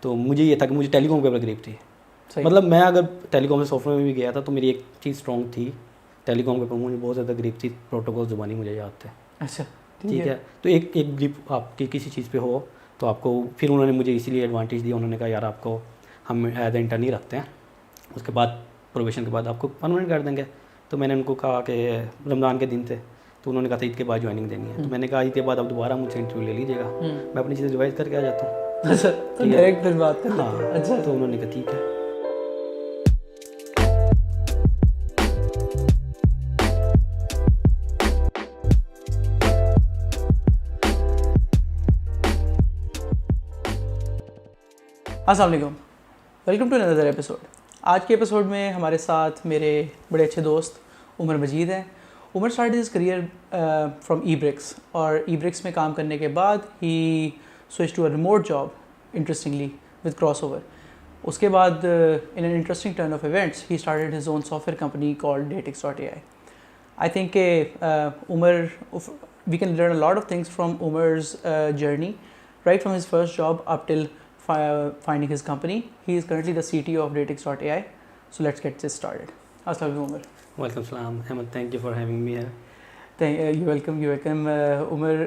तो मुझे ये था कि मुझे टेलीकॉम के ऊपर ग्रिप थी। सही। मतलब मैं अगर टेलीकॉम से सॉफ्टवेयर में भी गया था तो मेरी एक चीज़ स्ट्रॉन्ग थी, टेलीकॉम के ऊपर मुझे बहुत ज़्यादा ग्रिप थी, प्रोटोकॉल ज़ुबानी मुझे याद थे। अच्छा ठीक है, तो एक ग्रिप आपकी किसी चीज़ पे हो तो आपको, फिर उन्होंने मुझे इसीलिए एडवांटेज दिया, उन्होंने कहा यार आपको हम एज ए इंटर्न ही रखते हैं, उसके बाद प्रोबेशन के बाद आपको परमानेंट कर देंगे। तो मैंने उनको कहा कि रमज़ान के दिन थे, तो उन्होंने कहा था ईद के बाद ज्वाइनिंग देनी है। तो मैंने कहा ईद के बाद अब दोबारा मुझसे इंटरव्यू ले लीजिएगा, मैं अपनी चीज़ें रिवाइज करके आ जाता हूँ। अच्छा, तो डायरेक्ट फिर बात कर लेते हैं। अच्छा, तो उन्होंने कहा ठीक है। अस्सलाम वालेकुम, वेलकम टू अनदर एपिसोड। आज के एपिसोड में हमारे साथ मेरे बड़े अच्छे दोस्त उमर मजीद हैं। Umar started his career from ebricks, और ईब्रिक्स में काम करने के बाद ही switch to a remote job, interestingly with crossover. उसके बाद in an interesting turn of events ही started his own software company called datix.ai. I think Umar, we can learn a lot of things from Umar's journey, right from his first job up till finding his company. He is currently the CTO of datix.ai. So let's get this started. Assalamu alaikum, Umar. Welcome, Salam. Ahmed, thank you for having me here. You're welcome. You're welcome, Umar.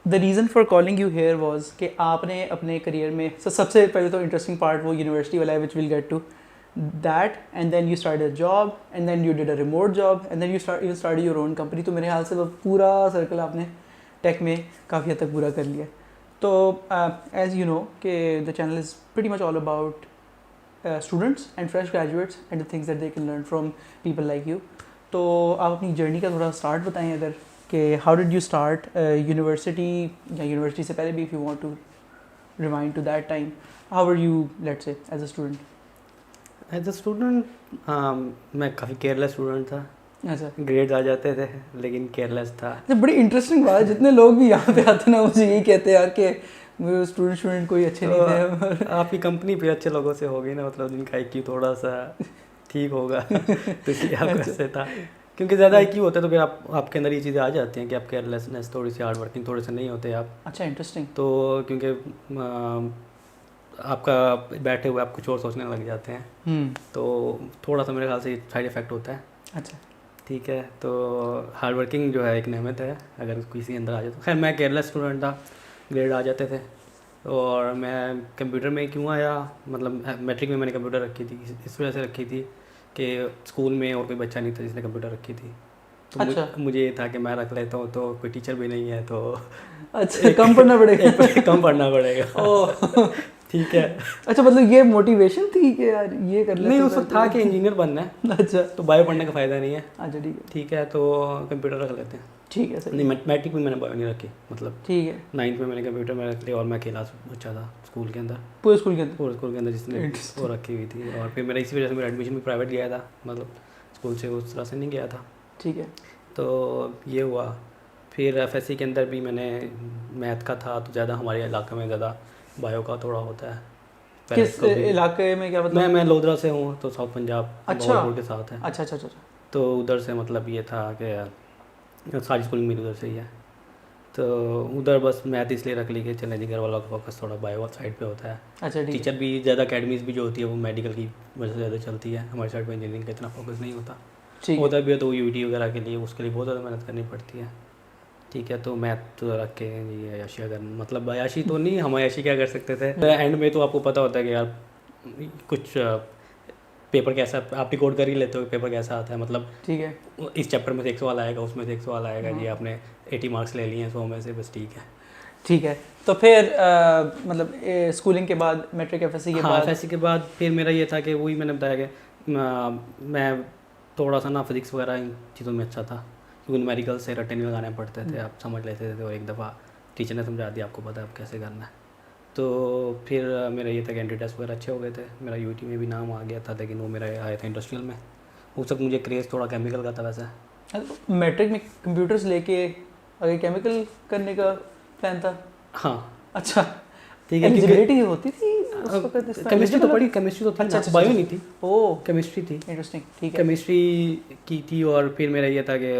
The reason for calling you here was कि आपने अपने career में सबसे पहले तो interesting part वो university वाला है, which we'll get to that, and then you started a job, and then you did a remote job, and then you started your own company. तो मेरे ख्याल से वो पूरा सर्कल आपने टेक में काफ़ी हद तक पूरा कर लिया। तो as you know कि the channel is pretty much all about students and fresh graduates and the things that they can learn from people like you. तो आप अपनी जर्नी का थोड़ा स्टार्ट बताएं अगर, कि how did you start university, या यूनिवर्सिटी से पहले भी if you want to rewind to that time, how were you, let's say, as a student? As a student मैं काफ़ी केयरलेस स्टूडेंट था। अच्छा, ग्रेड्स आ जाते थे लेकिन केयरलेस था। तो बड़ी इंटरेस्टिंग बात है, जितने लोग भी यहाँ पे आते हैं ना मुझे यही कहते हैं यार कि स्टूडेंट कोई अच्छे नहीं थे। आपकी कंपनी फिर अच्छे लोगों से होगी ना, मतलब जिनका IQ थोड़ा सा ठीक होगा तो इसलिए आपको ऐसे था, क्योंकि ज़्यादा IQ होता है तो फिर आपके अंदर ये चीज़ें आ जाती हैं कि आप केयरलेसनेस, थोड़ी सी हार्ड वर्किंग थोड़े से नहीं होते आप। अच्छा, इंटरेस्टिंग। तो क्योंकि आपका बैठे हुए आप कुछ और सोचने लग जाते हैं, तो थोड़ा सा मेरे ख्याल से साइड इफ़ेक्ट होता है। अच्छा, ठीक है, तो हार्ड वर्किंग जो है एक नेमत है, अगर किसी अंदर आ जाए तो। खैर मैं केयरलेस स्टूडेंट था, ग्रेड आ जाते थे। और मैं कंप्यूटर में क्यों आया, मतलब मैट्रिक में मैंने कंप्यूटर रखी थी, इस वजह से रखी थी कि स्कूल में और कोई बच्चा नहीं था जिसने कंप्यूटर रखी थी। तो अच्छा, मुझे ये था कि मैं रख लेता हूँ, तो कोई टीचर भी नहीं है तो अच्छा, कम पढ़ना पड़ेगा। कम पढ़ना पड़ेगा। ओह, ठीक है। अच्छा, मतलब ये मोटिवेशन थी कि यार ये कर लेते नहीं, उस वक्त था कि इंजीनियर बनना है। अच्छा, तो बायो पढ़ने का फ़ायदा नहीं है। अच्छा, ठीक है, ठीक है, तो कंप्यूटर रख लेते हैं। ठीक है सर। नहीं, मैट्रिक में मैंने बायो नहीं रखी, मतलब ठीक है, 9th में मैंने कंप्यूटर में रख लिया। और मैं अकेला बच्चा था स्कूल के अंदर, पूरे स्कूल के अंदर। पूरे स्कूल के अंदर जिसने वो रखी हुई थी। और फिर मेरा इसी वजह से मेरा एडमिशन भी प्राइवेट गया था, मतलब स्कूल से उस तरह से नहीं गया था। ठीक है, तो ये हुआ। फिर FSC के अंदर भी मैंने मैथ का था, तो ज़्यादा हमारे इलाके में ज़्यादा बायो का थोड़ा होता है। किस इलाके में, क्या मतलब? मैं लोधरा से हूँ, तो साउथ पंजाब, अच्छा, बहावलपुर के साथ है। अच्छा, अच्छा, अच्छा, तो उधर से मतलब ये था कि सारी स्कूलिंग मेरी उधर से ही है। तो उधर बस मैथ इसलिए रख ली कि चले जी, घर वालों का फोकस थोड़ा बायो साइड पे होता है। अच्छा, ठीक टीचर भी ज़्यादा अकेडमीज़ भी जो होती है वो मेडिकल की वजह से ज़्यादा चलती है, हमारे साइड पे इंजीनियरिंग का इतना फोकस नहीं होता। ठीक उधर भी है तो UT वगैरह के लिए, उसके लिए बहुत ज़्यादा मेहनत करनी पड़ती है। ठीक है, तो मैथ तो रख के ये अयाशी, अगर मतलब अयाशी तो नहीं, हम अयाशी क्या कर सकते थे एंड में, तो आपको पता होता है कि यार कुछ पेपर कैसा, आप रिकॉर्ड कर ही लेते हो पेपर कैसा आता है, मतलब ठीक है, इस चैप्टर में से 1 सवाल आएगा, उसमें से 1 सवाल आएगा जी, आपने 80 मार्क्स ले लिए हैं 100 में से, बस ठीक है। ठीक है। तो फिर मतलब स्कूलिंग के बाद, मैट्रिक FSC के बाद? FSC के बाद फिर मेरा ये था कि वही मैंने बताया कि मैं थोड़ा सा ना फिजिक्स वगैरह इन चीज़ों में अच्छा था, क्योंकि न्यूमेरिकल से रट्टे नहीं लगाने पड़ते थे, आप समझ लेते थे, और एक दफ़ा टीचर ने समझा दिया, आपको पता है आप कैसे करना है। तो फिर मेरा ये था कि एंट्री टेस्ट वगैरह अच्छे हो गए थे, मेरा UT में भी नाम आ गया था, लेकिन वो मेरा आया था इंडस्ट्रियल में। उस वक्त मुझे क्रेज़ थोड़ा केमिकल का था वैसे। मैट्रिक में कंप्यूटर्स लेके आगे केमिकल करने का प्लान था? हाँ, अच्छा, ठीक है। एलिजिबिलिटी होती थी उस वक्त? केमिस्ट्री तो पढ़ी, केमिस्ट्री तो थी, अच्छा, बायो नहीं थी, ओह, केमिस्ट्री थी। इंटरेस्टिंग, ठीक है। केमिस्ट्री की थी। और फिर मेरा ये था कि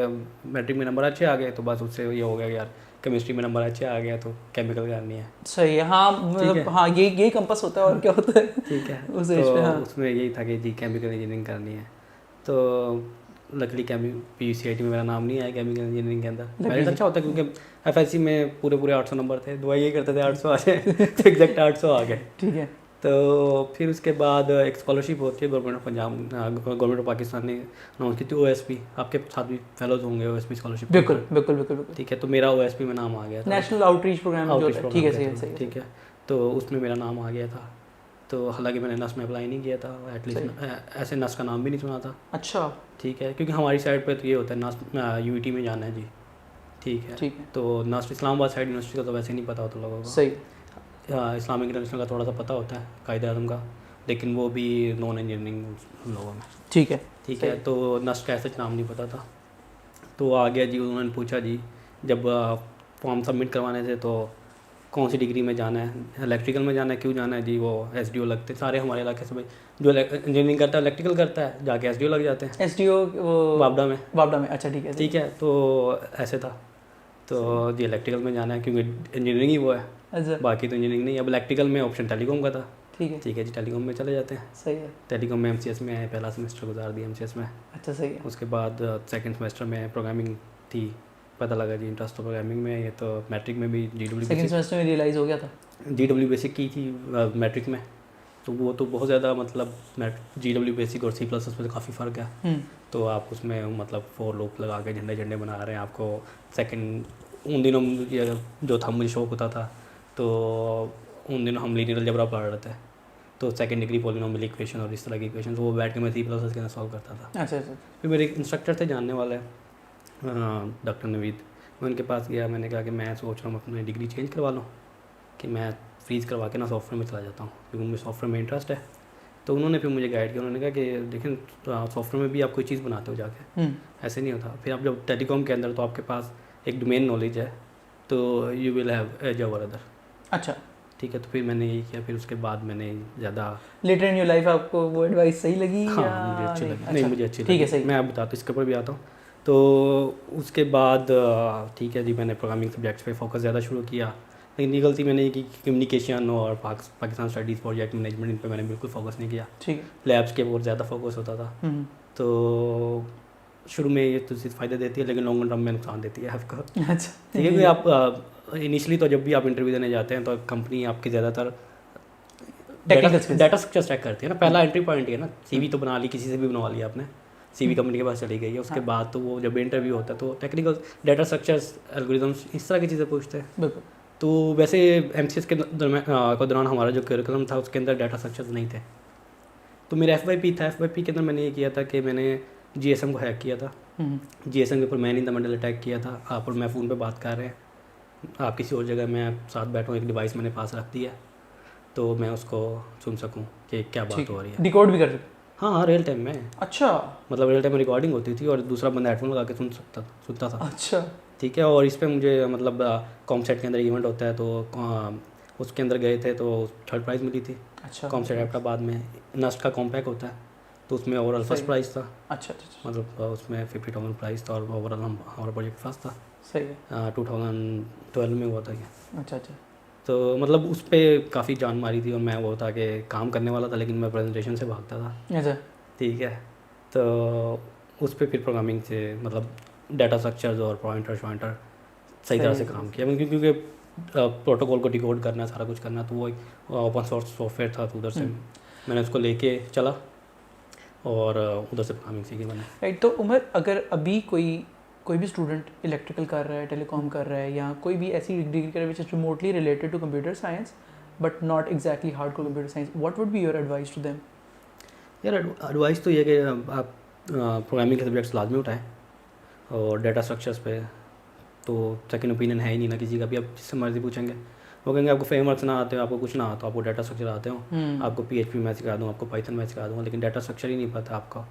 मैट्रिक में नंबर अच्छे आ गए, तो बस उससे ये हो गया कि यार केमिस्ट्री में नंबर अच्छे आ गया तो केमिकल करनी है। सही है। हाँ मतलब हाँ यही कंपास होता है और क्या होता है। ठीक है उस एज तो पे हाँ। उसमें यही था कि जी केमिकल इंजीनियरिंग करनी है। तो लकड़ी PUCIT में मेरा नाम नहीं आया केमिकल इंजीनियरिंग के अंदर। मेरिट अच्छा होता है क्योंकि FSC में पूरे 800 नंबर थे, दुआ यही करते थे 800 आ जाए तो एग्जैक्ट 800 आ गए। ठीक है। तो फिर उसके बाद एक स्कॉलरशिप होती है government of Punjab, government of Pakistan ने अनाउंस की थी, OSP। आपके साथ भी फेलोज होंगे OSP स्कॉलरशिप। बिल्कुल बिल्कुल बिल्कुल बिल्कुल। ठीक है, तो मेरा OSP में नाम आ गया था, नेशनल आउटरीच प्रोग्राम जो होता है। ठीक है सही है सही है। ठीक है, तो उसमें मेरा नाम आ गया था। तो हालांकि मैंने नस में अप्लाई नहीं किया था, एटलीस्ट ऐसे नस का नाम भी नहीं सुना था। अच्छा ठीक है, क्योंकि हमारी साइड पे तो ये होता है नस UET में जाना है जी। ठीक है ठीक है तो नस इस्लामाबाद साइड यूनिवर्सिटी का तो वैसे नहीं पता होता लोगों को। सही। इस्लामिक इंटरनेशनल का थोड़ा सा पता होता है कायदे आज़म का, लेकिन वो भी नॉन इंजीनियरिंग लोगों में। ठीक है ठीक है, तो नस का ऐसा नाम नहीं पता था। तो आ गया जी, उन्होंने पूछा जी जब फॉर्म सबमिट करवाने थे तो कौन सी डिग्री में जाना है, इलेक्ट्रिकल में जाना है, क्यों जाना है जी, वो SDO लगते सारे हमारे इलाके से भाई, जो इंजीनियरिंग करता है इलेक्ट्रिकल करता है जाके SDO लग जाते हैं। SDO वो बाबडा में। बाबडा में अच्छा ठीक है ठीक है, तो ऐसे था। तो जी इलेक्ट्रिकल में जाना है क्योंकि इंजीनियरिंग ही वो है, अच्छा बाकी तो इंजीनियरिंग नहीं। अब इलेक्ट्रिकल में ऑप्शन टेलीकॉम का था। ठीक है ठीक है जी, टेलीकॉम में चले जाते हैं। सही है। टेलीकॉम में MCS में आए, पहला सेमेस्टर गुजार दिया MCS में। अच्छा सही है। उसके बाद सेकंड सेमेस्टर में प्रोग्रामिंग थी, पता लगा जी इंटरेस्ट तो प्रोग्रामिंग में है। ये तो मैट्रिक में भी GW सेकंड सेमेस्टर में रियलाइज हो गया था। GW बेसिक की थी मैट्रिक में, तो वो तो बहुत ज़्यादा मतलब GW बेसिक और C++ में काफ़ी फ़र्क है। तो आप उसमें मतलब फॉर लूप लगा के झंडे बना रहे हैं आपको। सेकंड उन दिनों जो था मुझे शौक होता था, तो उन दिनों हम लीनियर अलजेब्रा पढ़ रहे थे, तो सेकंड डिग्री पॉलिनोमियल इक्वेशन और इस तरह की इक्वेशन वो बैठ के मैं C++ के अंदर सॉल्व करता था। अच्छा अच्छा फिर मेरे एक इंस्ट्रक्टर थे जानने वाले, डॉक्टर नवीद। मैं उनके पास गया, मैंने कहा कि मैं सोच रहा हूँ अपनी डिग्री चेंज करवा लूँ, कि मैं फ्रीज़ करवा के ना सॉफ्टवेयर में चला जाता हूँ, क्योंकि मुझे सॉफ्टवेयर में इंटरेस्ट है। तो उन्होंने फिर मुझे गाइड किया, उन्होंने कहा कि देखें सॉफ्टवेयर में भी आप कोई चीज़ बनाते हो जाके, ऐसे नहीं होता। फिर आप जब टेलीकॉम के अंदर तो आपके पास एक डोमेन नॉलेज है, तो you will have edge over other. अच्छा ठीक है, तो फिर मैंने यही किया। फिर उसके बाद मैंने ज़्यादा लेटर इन योर लाइफ आपको वो एडवाइस सही लगी? हाँ या मुझे अच्छी लगी। अच्छा, नहीं मुझे अच्छी ठीक है लगी। सही। मैं अब बताता हूँ, इसके ऊपर भी आता हूँ। तो उसके बाद ठीक है जी, मैंने प्रोग्रामिंग सब्जेक्ट्स पे फोकस ज़्यादा शुरू किया। लेकिन ये गलती मैंने ये की कम्युनिकेशन और पाकिस्तान स्टडीज़, प्रोजेक्ट मैनेजमेंट, इन पे मैंने बिल्कुल फोकस नहीं किया। ठीक है लैब्स के बहुत ज़्यादा फोकस होता था। तो शुरू में ये तो चीज़ फ़ायदा देती है, लेकिन लॉन्ग टर्म में नुकसान देती है आपको। अच्छा ठीक है, क्योंकि आप इनिशियली तो जब भी आप इंटरव्यू देने जाते हैं तो कंपनी आपके ज़्यादातर डाटा स्ट्रक्चर चेक करती है ना, पहला एंट्री पॉइंट ही है ना। CV तो बना ली, किसी से भी बनवा लिया आपने, CV कंपनी के पास चली गई है। उसके बाद तो वो जब इंटरव्यू होता है तो टेक्निकल डाटा स्ट्रक्चर्स, एल्गोरिदम्स, इस तरह की चीज़ें पूछते हैं। बिल्कुल। तो वैसे MCS के दौरान हमारा जो करिकुलम था उसके अंदर डाटा स्ट्रक्चर्स नहीं थे। तो मेरा FYP था, FYP के अंदर मैंने ये किया था कि मैंने GSM को हैक किया था। GSM के ऊपर man in the middle attack किया था। आप और मैं फ़ोन पे बात कर रहे हैं, आप किसी और जगह मैं साथ बैठा हूँ, एक डिवाइस मैंने पास रख दिया तो मैं उसको सुन सकूँ कि क्या बात हो रही है। डिकोड भी कर सकते? हाँ रियल टाइम में। अच्छा मतलब रियल टाइम में रिकॉर्डिंग होती थी और दूसरा बंदा हेडफोन लगा के सुनता था। अच्छा ठीक है, और इस पर मुझे मतलब कॉमसेट के अंदर इवेंट होता है, तो उसके अंदर गए थे तो 3rd प्राइज़ मिली थी। अच्छा कॉमसेट हैदराबाद में नस्ट का कॉम्पैक होता है, तो उसमें ओवरऑल फर्स्ट प्राइज़ था। अच्छा अच्छा मतलब उसमें 50,000 प्राइज़ था और ओवरऑल हमारा प्रोजेक्ट फर्स्ट था। सही है। 2012 में हुआ था क्या। अच्छा अच्छा तो मतलब उस पर काफ़ी जान मारी थी और मैं वो था कि काम करने वाला था, लेकिन मैं प्रेजेंटेशन से भागता था। अच्छा ठीक है, तो उस पर फिर प्रोग्रामिंग से मतलब डाटा स्ट्रक्चर्स और पॉइंटर सही तरह से काम किया, क्योंकि प्रोटोकॉल को डिकोड करना, सारा कुछ करना, तो वो ओपन सोर्स सॉफ्टवेयर था, तो उधर से मैंने उसको लेके चला और उधर से प्रोग्रामिंग सीखी मैंने। राइट। तो उमर, अगर अभी कोई भी स्टूडेंट इलेक्ट्रिकल कर रहा है, टेलीकॉम कर रहा है, या कोई भी ऐसी डिग्री कर रहा है which is remotely related to computer science but not exactly hardcore computer science, what would be your advice to them? यार एडवाइस तो ये कि आप प्रोग्रामिंग के सब्जेक्ट्स लाजमी उठाएं और डाटा स्ट्रक्चर्स पे तो सेकंड ओपिनियन है ही नहीं ना किसी का भी। आप जिससे मर्जी पूछेंगे वो कहेंगे आपको फ्रेमवर्क्स ना आते हो, आपको कुछ ना आता, आपको डाटा स्ट्रक्चर आते हो, आपको PHP मैं सिखा दूँ, आपको पाइथन मैं सिखा दूँगा, लेकिन डाटा स्ट्रक्चर ही नहीं पता आपका।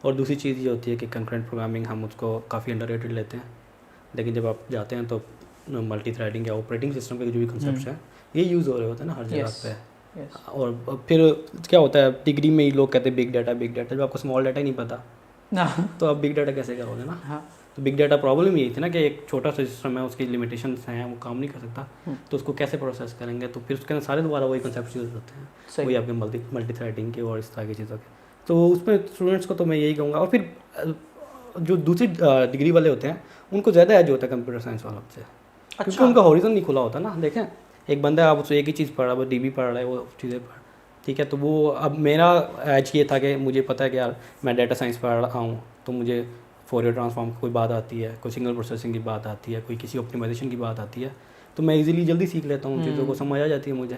और दूसरी चीज़ ये होती है कि कंकरेंट प्रोग्रामिंग हम उसको काफ़ी अंडररेटेड लेते हैं, लेकिन जब आप जाते हैं तो मल्टी थ्रेडिंग या ऑपरेटिंग सिस्टम के जो भी कंसेप्ट हैं ये यूज़ हो रहे होते हैं ना हर जगह पे। और फिर क्या होता है, डिग्री में ही लोग कहते हैं बिग डाटा, जब आपको स्मॉल डाटा ही नहीं पता तो आप बिग डाटा कैसे करोगे ना। हाँ तो बिग डाटा प्रॉब्लम यही थी ना कि एक छोटा सा सिस्टम है, उसकी लिमिटेशंस हैं, वो काम नहीं कर सकता, तो उसको कैसे प्रोसेस करेंगे, तो फिर उसके अंदर सारे दोबारा वही कंसेप्ट यूज़ होते हैं, वही आपके मल्टी थ्रेडिंग के और इस तरह की चीज़ों के। तो उसमें स्टूडेंट्स को तो मैं यही कहूँगा। और फिर जो दूसरी डिग्री वाले होते हैं उनको ज़्यादा एज होता है कंप्यूटर साइंस वालों से, क्योंकि उनका हॉरिजन नहीं खुला होता ना। देखें, एक बंदा है, आप उससे एक ही चीज़ पढ़ रहा है, वो डीबी पढ़ रहा है, वो चीज़ें पढ़, ठीक है। तो वो अब मेरा एज ये था कि मुझे पता है कि यार मैं डाटा साइंस पढ़ रहा हूँ, तो मुझे फोरियर ट्रांसफॉर्म की कोई बात आती है, कोई सिग्नल प्रोसेसिंग की बात आती है, कोई किसी ऑप्टिमाइजेशन की बात आती है, तो मैं इजीली जल्दी सीख लेता हूँ, चीज़ों को समझ आ जाती है मुझे,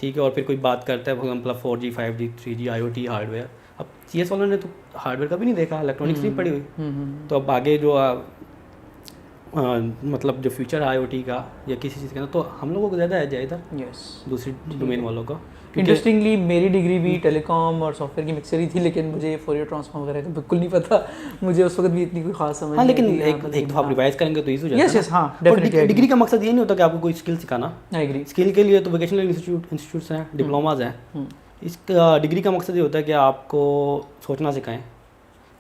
ठीक है। और फिर कोई बात करता है, for example 4G 5G 3G IoT hardware, अब CS वालों ने तो हार्डवेयर का भी नहीं देखा, इलेक्ट्रॉनिक्स नहीं पढ़ी हुई, तो अब आगे जो मतलब जो फ्यूचर है IoT का या किसी चीज़ का, तो हम लोगों को ज़्यादा है इधर दूसरी डोमेन वालों को। इंटरेस्टिंगली मेरी डिग्री भी टेलीकॉम और सॉफ्टवेयर की मिक्सर ही थी, लेकिन मुझे फोरियर ट्रांसफॉर्म वगैरह का बिल्कुल नहीं पता, मुझे उस वक्त भी इतनी कोई खास समझ हाँ, नहीं लेकिन आई एक तो आप रिवाइज करेंगे तो ईजी हो जाता है। यस हाँ डेफिनेटली। डिग्री का मकसद ये नहीं होता कि आपको कोई स्किल सिखाना, आई एग्री। स्किल के लिए तो वोकेशनल इंस्टीट्यूट्स हैं, डिप्लोमाज हैं। इस डिग्री का मकसद ये होता है कि आपको सोचना सिखाएं,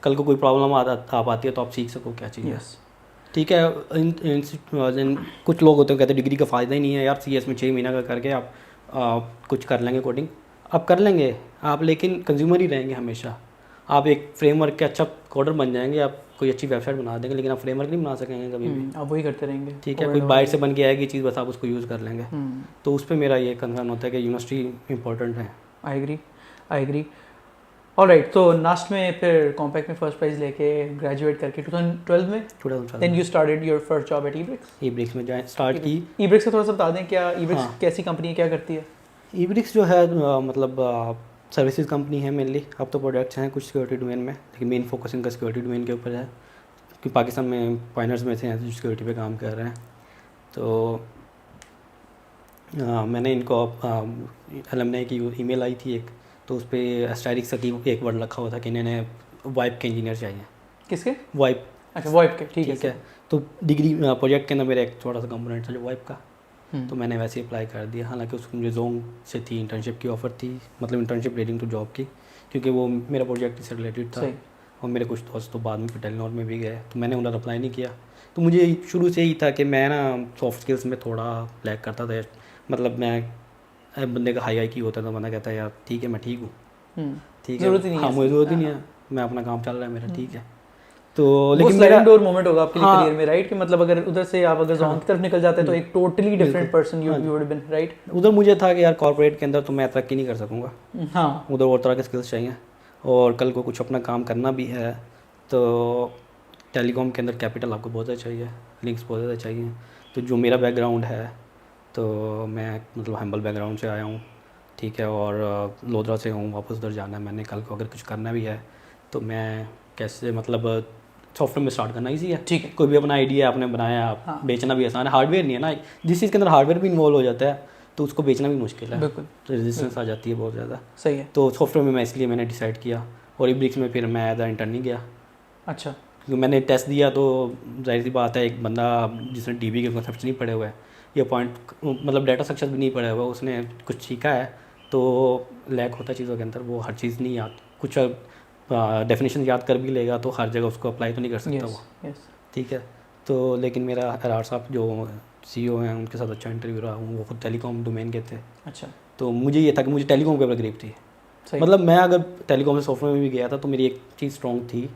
कल को कोई प्रॉब्लम आप आती है तो आप सीख सको क्या चाहिए, ठीक है। कुछ लोग होते हैं कहते हैं डिग्री का फ़ायदा ही नहीं है यार, CS में 6 महीना का करके आप कुछ कर लेंगे कोडिंग, आप कर लेंगे आप, लेकिन कंज्यूमर ही रहेंगे हमेशा। आप एक फ्रेमवर्क के अच्छा कोडर बन जाएंगे, आप कोई अच्छी वेबसाइट बना देंगे, लेकिन आप फ्रेमवर्क नहीं बना सकेंगे कभी भी, आप वही करते रहेंगे, ठीक है। कोई बाहर से बन के आएगी चीज़, बस आप उसको यूज़ कर लेंगे। तो उस पर मेरा ये कंसर्न होता है कि यूनिवर्सिटी इंपॉर्टेंट है। I agree. ऑलराइट, तो नास्ट में फिर कॉम्पैक्ट में फर्स्ट प्राइज लेके ग्रेजुएट करके 2012 में then you started your first job at eBricks में जॉइन स्टार्ट की। eBricks का थोड़ा सा बता दें, क्या eBricks कैसी कंपनी है, क्या करती है? eBricks जो है मतलब सर्विसेज कंपनी है मेनली। अब तो प्रोडक्ट्स हैं कुछ सिक्योरिटी डोमेन में, लेकिन मेन फोकस इनका सिक्योरिटी डोमेन के ऊपर है, क्योंकि पाकिस्तान में पाइनर्स में थे जो सिक्योरिटी पे काम कर रहे हैं। तो मैंने इनको अलमनाई की ईमेल आई थी एक, तो उस पर एस्टेरिक्स की एक वर्ड रखा हुआ था कि इन्हें वाइप के इंजीनियर चाहिए। किसके? वाइप। अच्छा वाइप के, ठीक है। तो डिग्री प्रोजेक्ट के अंदर मेरा एक छोटा सा कंपोनेंट था जो वाइप का, तो मैंने वैसे ही अप्लाई कर दिया। हालांकि उसको मुझे जोंग से थी इंटर्नशिप की ऑफ़र थी, मतलब इंटर्नशिप लीडिंग टू जॉब की, क्योंकि वो मेरा प्रोजेक्ट से रिलेटेड था। और मेरे कुछ दोस्त तो बाद में टेलीनॉर में भी गए, तो मैंने उन्हें अप्लाई नहीं किया। तो मुझे शुरू से ही था कि मैं ना सॉफ्ट स्किल्स में थोड़ा लैक करता था, मतलब मैं बंदे का हाई IQ होता था, बंदा कहता है यार ठीक है मैं ठीक हूँ, ठीक है, हाँ मुझे ज़रूरत ही नहीं है, मैं अपना काम चल रहा है मेरा, ठीक है। तो लेकिन मेरा डोर मोमेंट होगा आपके करियर में, राइट? कि मतलब अगर उधर से आप अगर जोन की तरफ निकल जाते तो एक totally different person you would been, right? उधर मुझे था कि यार कॉर्पोरेट के अंदर तो मैं तरक्की नहीं कर सकूँगा, हाँ, उधर और तरह के स्किल्स चाहिए, और कल को कुछ अपना काम करना भी है तो टेलीकॉम के अंदर कैपिटल आपको बहुत ज़्यादा चाहिए, लिंक्स बहुत ज़्यादा चाहिए। तो जो मेरा बैकग्राउंड है, तो मैं मतलब हम्बल बैकग्राउंड से आया हूँ, ठीक है, और लोधरा से हूँ, वापस उधर जाना है मैंने, कल को अगर कुछ करना भी है तो मैं कैसे, मतलब सॉफ्टवेयर में स्टार्ट करना ईजी है, ठीक है। कोई भी अपना आइडिया आपने बनाया, आप बेचना भी आसान है, हार्डवेयर नहीं है ना, जिस चीज़ के अंदर हार्डवेयर भी इन्वॉल्व हो जाता है तो उसको बेचना भी मुश्किल है, बिल्कुल, तो रेजिस्टेंस आ जाती है बहुत ज़्यादा। सही है। तो सॉफ्टवेयर में मैं इसलिए मैंने डिसाइड किया, और eBricks में फिर मैं एज अ इंटर्न नहीं गया। अच्छा, क्योंकि मैंने टेस्ट दिया तो जाहिर सी बात है, एक बंदा जिसने DB के कॉन्सेप्ट नहीं पढ़े हुए हैं या पॉइंट मतलब डाटा स्ट्रक्चर भी नहीं पढ़ा हुआ, उसने कुछ सीखा है तो लैक होता है चीज़ों के अंदर, वो हर चीज़ नहीं याद, कुछ डेफिनेशन याद कर भी लेगा तो हर जगह उसको अप्लाई तो नहीं कर सकता वो, ठीक है। तो लेकिन मेरा अरार साहब जो CEO हैं उनके साथ अच्छा इंटरव्यू रहा, वो खुद टेलीकॉम डोमेन के थे। अच्छा, तो मुझे ये था कि मुझे टेलीकॉम के ऊपर ग्रिप थी, मतलब मैं अगर टेलीकॉम से सॉफ्टवेयर में भी गया था तो मेरी एक चीज़ स्ट्रॉन्ग थी,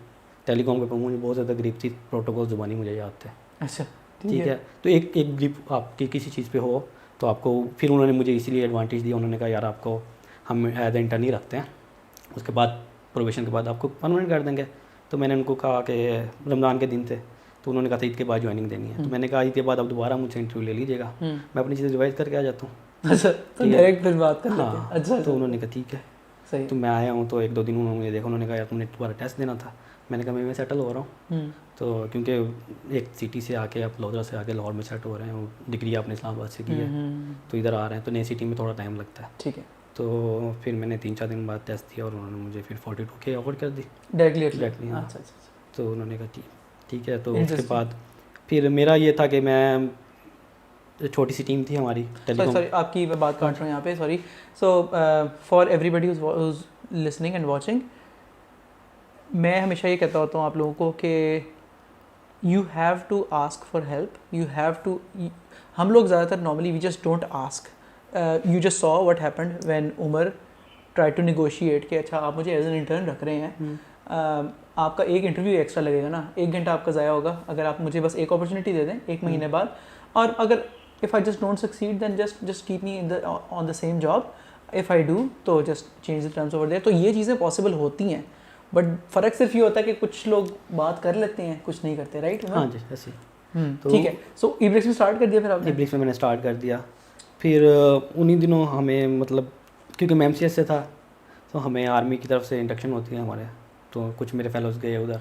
टेलीकॉम के ऊपर मुझे बहुत ज़्यादा ग्रिप थी, प्रोटोकॉल ज़ुबानी मुझे याद थे। अच्छा, ठीक है। तो एक ग्रिप आपकी किसी चीज़ पे हो तो आपको, फिर उन्होंने मुझे इसीलिए एडवांटेज दिया, उन्होंने कहा यार आपको हम एज ए इंटर्न ही रखते हैं, उसके बाद प्रोबेशन के बाद आपको परमानेंट कर देंगे। तो मैंने उनको कहा कि रमज़ान के दिन थे, तो उन्होंने कहा था ईद के बाद ज्वाइनिंग देनी है, तो मैंने कहा ईद के बाद आप दोबारा मुझसे इंटरव्यू ले लीजिएगा, मैं अपनी चीज़ें रिवाइज करके आ जाता हूँ। अच्छा, तो डायरेक्ट फिर बात कर लेते हैं। अच्छा, तो उन्होंने कहा ठीक है, सही। तो मैं आया हूँ, तो 1-2 दिन उन्होंने देखा, उन्होंने कहा यार तुमने दोबारा टेस्ट देना था, मैंने कहा मैं सेटल हो रहा हूँ। तो क्योंकि एक सिटी से आके आप लोधरा से आके लाहौर में सेट हो रहे हैं, डिग्री आपने इस्लामाबाद से की है, तो इधर आ रहे हैं, तो नई सिटी में थोड़ा टाइम लगता है, ठीक है। तो फिर मैंने 3-4 दिन बाद टेस्ट दिया और उन्होंने मुझे फिर 42K ऑफर कर दी डायरेक्टली। हाँ। अच्छा, तो उन्होंने कहा ठीक है। तो उसके बाद फिर मेरा ये था कि मैं, छोटी सी टीम थी हमारी टेलीकॉम। सॉरी आपकी मैं बात काट रहा हूँ यहाँ पे, sorry. So for everybody whose listening and watching, मैं हमेशा ये कहता होता हूँ आप लोगों को कि you have to ask for help, you have to, हम लोग ज़्यादातर normally we just don't ask. You just saw what happened when Umar try to negotiate कि अच्छा आप मुझे एज एन इंटर्न रख रहे हैं, आपका एक इंटरव्यू एक्स्ट्रा लगेगा ना, 1 घंटा आपका ज़ाया होगा अगर आप मुझे बस एक अपॉर्चुनिटी दे दें 1 महीने बाद, और अगर if I just don't succeed then just keep me in the on the same job, if I do तो just change the terms over there. तो ये चीज़ें पॉसिबल होती हैं, बट फ़र्क सिर्फ ये होता है कि कुछ लोग बात कर लेते हैं, कुछ नहीं करते, राइट? हाँ जी, ऐसे तो ठीक है. सो ईब्रिक्स में स्टार्ट कर दिया फिर आपने? ईब्रिक्स में मैंने स्टार्ट कर दिया. फिर उन्हीं दिनों हमें मतलब क्योंकि मैं MCS से था तो हमें आर्मी की तरफ से इंडक्शन होती है हमारे, तो कुछ मेरे फेलोज गए उधर,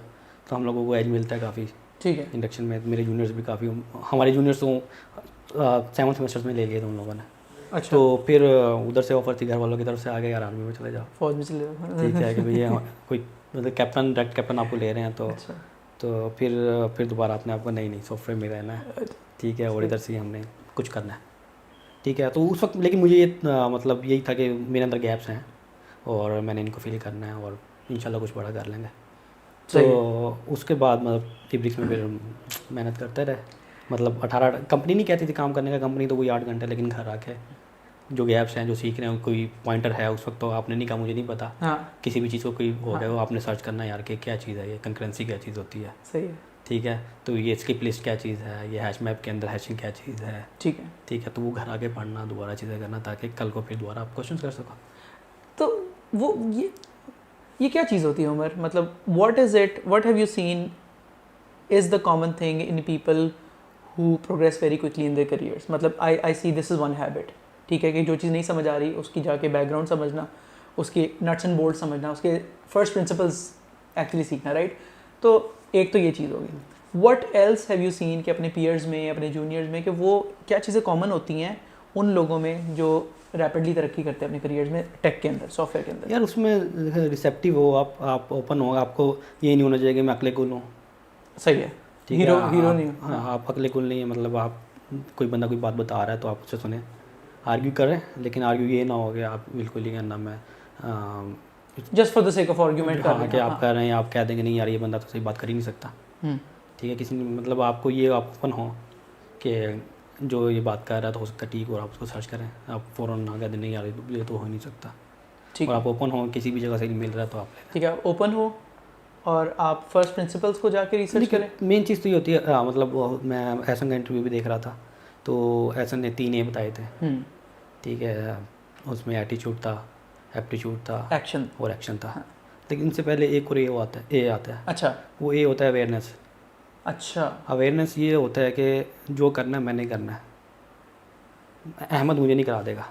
तो हम लोगों को एज मिलता है काफ़ी. ठीक है. इंडक्शन में मेरे जूनियर्स भी काफ़ी, हमारे जूनियर्स तो 7 सेमेस्टर्स में ले लिए थे उन लोगों ने. अच्छा. तो फिर उधर से ऑफर थी घर वालों की तरफ से, आ गए यार आर्मी में चले जाओ, फौज में चले जाओ. ठीक है कि भैया कोई मतलब कैप्टन, डायरेक्ट कैप्टन आपको ले रहे हैं. तो अच्छा. तो फिर दोबारा आपने आपको नहीं सॉफ्टवेयर में रहना है, ठीक है, और इधर से हमने कुछ करना है, ठीक है. तो उस वक्त लेकिन मुझे ये मतलब यही था कि मेरे अंदर गैप्स हैं और मैंने इनको फिल करना है और इंशाल्लाह कुछ बड़ा कर लेंगे. तो उसके बाद मतलब ईब्रिक्स में फिर मेहनत करते रहे. मतलब 18 कंपनी नहीं कहती थी काम करने का, कंपनी तो कोई 8 घंटे, लेकिन घर आके जो गैप्स हैं जो सीख रहे हैं, कोई पॉइंटर है उस वक्त तो आपने नहीं कहा मुझे नहीं पता. हाँ. किसी भी चीज़ को कोई हो गया वो आपने सर्च करना यार कि क्या चीज़ है, ये कंकरेंसी क्या चीज़ होती है, सही है, ठीक है. तो ये स्किप लिस्ट क्या चीज़ है, ये हैश मैप के अंदर हैशिंग क्या चीज़ है, ठीक है. ठीक है. तो वो घर आके पढ़ना, दोबारा चीज़ें करना, ताकि कल को फिर दोबारा आप क्वेश्चन कर सको. तो वो ये क्या चीज़ होती है उमर? मतलब what is it, what have you seen is the common thing in people who progress very quickly in their careers? मतलब I see this is one habit, ठीक है, कि जो चीज़ नहीं समझ आ रही उसकी जाके बैकग्राउंड समझना, उसके नट्स एंड बोल्ट समझना, उसके फर्स्ट प्रिंसिपल्स एक्चुअली सीखना, राइट? तो एक तो ये चीज़ होगी. What else have you scene कि अपने पीयर्स में, अपने जूनियर्स में, कि वो क्या चीज़ें कॉमन होती हैं उन लोगों में जो रैपिडली तरक्की करते हैं अपने करियर्स में टेक के अंदर, सॉफ्टवेयर के अंदर? यार उसमें रिसेप्टिव हो आप ओपन हो, आपको ये नहीं होना चाहिए कि मैं अकेले कुल हूँ. सही है. ठीक हीरो है. हीरो नहीं. हाँ, आप अकेले कुल नहीं है. मतलब आप कोई बंदा कोई बात बता रहा है तो आप उससे सुने, आर्ग्यू करें, लेकिन आर्ग्यू ये ना हो कि आप बिल्कुल ही करना मैं just for the sake of argument कर रहे हैं कि आप कह रहे हैं, आप कह देंगे नहीं यार ये बंदा तो सही बात कर ही नहीं सकता, ठीक है. किसी मतलब आपको ये ओपन हो कि जो ये बात कर रहा है तो हो सकता है ठीक, और आप उसको सर्च करें, आप फ़ौरन ना कह दें नहीं यार ये तो हो नहीं सकता. ठीक और है. आप ओपन हो, किसी भी जगह से नहीं मिल रहा तो आप ठीक है, आप ओपन हो और आप फर्स्ट प्रिंसिपल्स को जाके रिसर्च करें. मेन चीज़ तो ये होती है. मतलब मैं एहसन का इंटरव्यू भी देख रहा था, तो एहसन ने 3 A बताए थे, ठीक है. उसमें एटीट्यूड था, एप्टीट्यूड था, एक्शन और एक्शन था. लेकिन इनसे पहले एक और ए आता है. अच्छा. वो ए होता है अवेयरनेस. अच्छा. अवेयरनेस ये होता है कि जो करना है मैंने करना है, अहमद मुझे नहीं करा देगा,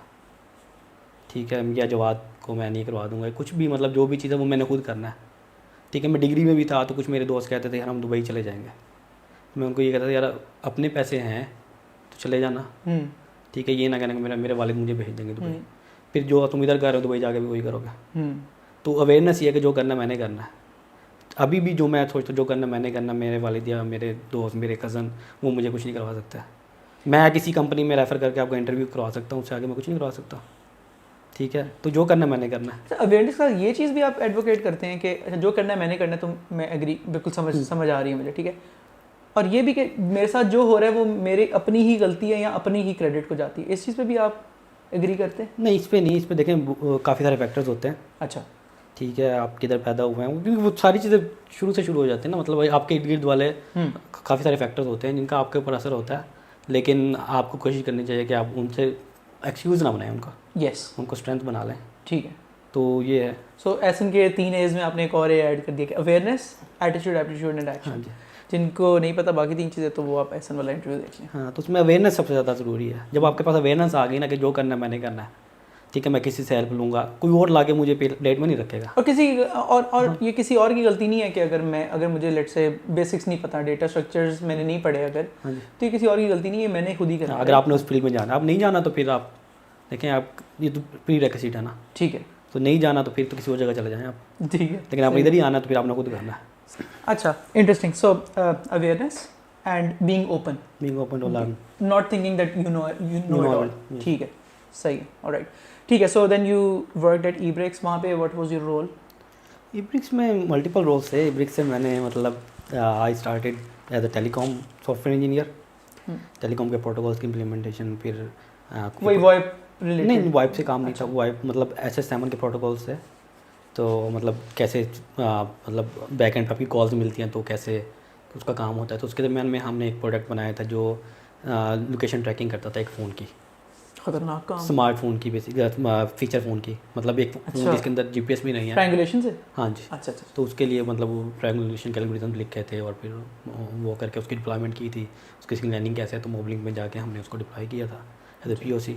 ठीक है, या जवाद को मैं नहीं करवा दूंगा, कुछ भी मतलब जो भी चीज़ है वो मैंने खुद करना है, ठीक है. मैं डिग्री में भी था तो कुछ मेरे दोस्त कहते थे यार हम दुबई चले जाएंगे, मैं उनको ये कहता था यार अपने पैसे हैं तो चले जाना, ठीक है, ये ना कहना कि मेरे वालिद मुझे भेज देंगे दुबई, फिर जो तुम इधर कर रहे हो दुबई जाके भी वही करोगे. तो अवेयरनेस ये है कि जो करना मैंने करना है. अभी भी जो मैं सोचता हूँ जो करना मैंने करना, मेरे वालिद या मेरे दोस्त, मेरे कज़न, वो मुझे कुछ नहीं करवा सकता है. मैं किसी कंपनी में रेफ़र करके आपको इंटरव्यू करवा सकता हूँ, उससे आगे मैं कुछ नहीं करवा सकता, ठीक है. तो जो करना मैंने करना है. अवेयरनेस का ये चीज़ भी आप एडवोकेट करते हैं कि अच्छा जो करना है मैंने करना है, तो मैं एग्री, बिल्कुल समझ आ रही है मुझे, ठीक है. और ये भी कि मेरे साथ जो हो रहा है वो मेरी अपनी ही गलती है या अपनी ही क्रेडिट को जाती है, इस चीज़ पे भी आप एग्री करते हैं? नहीं, इस पे नहीं. इस पे देखें काफ़ी सारे फैक्टर्स होते हैं. अच्छा, ठीक है, आप किधर पैदा हुए हैं, क्योंकि वो सारी चीज़ें शुरू से शुरू हो जाती हैं ना. मतलब आपके इर्द गिर्द वाले काफ़ी सारे फैक्टर्स होते हैं जिनका आपके ऊपर असर होता है, लेकिन आपको कोशिश करनी चाहिए कि आप उनसे एक्सक्यूज़ ना बनाएं उनका. यस, उनको स्ट्रेंथ बना लें, ठीक है. तो ये है. सो एसन के 3 A's में आपने एक और ए ऐड कर दिया कि awareness, attitude, aptitude and action. जिनको नहीं पता बाकी 3 चीज़ें तो वो आप एसन वाला इंटरव्यू देख लें. हाँ, तो उसमें अवेयरनेस सबसे ज़्यादा ज़रूरी है. जब आपके पास अवेयरनेस आ गई ना कि जो करना है मैंने करना है, ठीक है, मैं किसी से हेल्प लूँगा, कोई और लाके मुझे डेट में नहीं रखेगा. और ये किसी और की गलती नहीं है कि अगर मुझे लेट से बेसिक्स नहीं पता, डेटा स्ट्रक्चर्स मैंने नहीं पढ़े अगर, तो ये किसी और की गलती नहीं है, मैंने खुद ही करना. अगर आपने उस फील्ड में जाना, आप नहीं जाना तो फिर आप देखें, आप ये तो प्री रेक्विजिट है ना, ठीक है. तो नहीं जाना तो फिर तो किसी और जगह चले जाएँ आप, ठीक है, लेकिन आप इधर ही आना तो फिर आपने खुद करना है. अच्छा, interesting. So awareness and being open to learn, not thinking that you know it all. ठीक है, सही है, ऑलराइट, ठीक है. So then you worked at ebricks, वहाँ पे what was your role? Ebricks में मल्टीपल रोल्स थे. ईब्रिक्स से मैंने मतलब I started as a telecom software engineer, hmm. Telecom के प्रोटोकॉल्स की इम्प्लीमेंटेशन, फिर वही वॉइप रिलेटेड? नहीं, वाइप से काम नहीं था, अच्छा। वाइप मतलब SS7 के प्रोटोकॉल्स थे। तो मतलब कैसे मतलब बैक एंड पे आपकी कॉल्स मिलती हैं तो कैसे उसका काम होता है। तो उसके दरमियान में हमने एक प्रोडक्ट बनाया था जो लोकेशन ट्रैकिंग करता था एक फ़ोन की, खतरनाक काम। स्मार्टफोन की, बेसिक फीचर फ़ोन की, मतलब एक फ़ोन अच्छा। जिसके अंदर GPS भी नहीं है। ट्रायंगुलेशन से? हाँ जी। अच्छा अच्छा। तो उसके लिए मतलब वो ट्रायंगुलेशन के एल्गोरिथम लिखे थे और फिर वो करके उसकी डिप्लॉयमेंट की थी। उसकी स्कैनिंग कैसे है तो मोबलिंक में जाके हमने उसको डिप्लॉय किया था एज ए POC।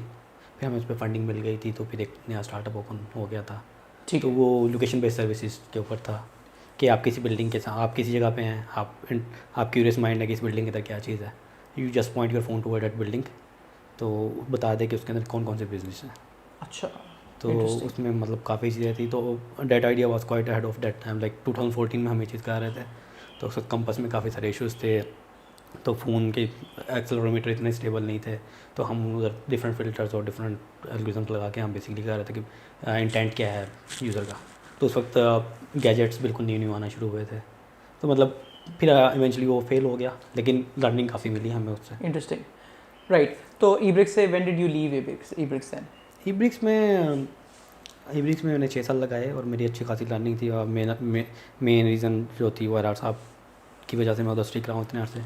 फिर हमें उस पर फंडिंग मिल गई थी तो फिर एक नया स्टार्टअप ओपन हो गया था। ठीक तो है। वो लोकेशन बेस्ड सर्विसेज के ऊपर था कि आप किसी बिल्डिंग के साथ, आप किसी जगह पे हैं, आप क्यूरियस माइंड है कि इस बिल्डिंग के अंदर क्या चीज़ है, you just point your phone toward that building, तो बता दे कि उसके अंदर कौन कौन से बिजनेस हैं। अच्छा। तो Interesting. उसमें मतलब काफ़ी चीज़ें थी। तो that idea was quite ahead of that time, like 2014 में हम ये चीज़ कर रहे थे। तो उस कंपस में काफ़ी सारे इश्यूज़ थे, तो फ़ोन के एक्सेलरोमीटर इतने स्टेबल नहीं थे, तो हम उधर डिफरेंट फ़िल्टर्स और डिफरेंट एल्गोरिथम्स लगा के हम बेसिकली कह रहे थे कि इंटेंट क्या है यूज़र का। तो उस वक्त गैजेट्स बिल्कुल न्यू आना शुरू हुए थे, तो मतलब फिर इवेंचुअली वो फेल हो गया, लेकिन लर्निंग काफ़ी मिली हमें उससे। इंटरेस्टिंग। राइट, तो ईब्रिक्स से when did you leave ebricks then? Ebricks में मैंने 6 साल लगाए और मेरी अच्छी खासी लर्निंग थी। और मेन रीज़न जो थी वो साहब की वजह से मैं उधर स्टिक रहा हूँ इतने अर्से।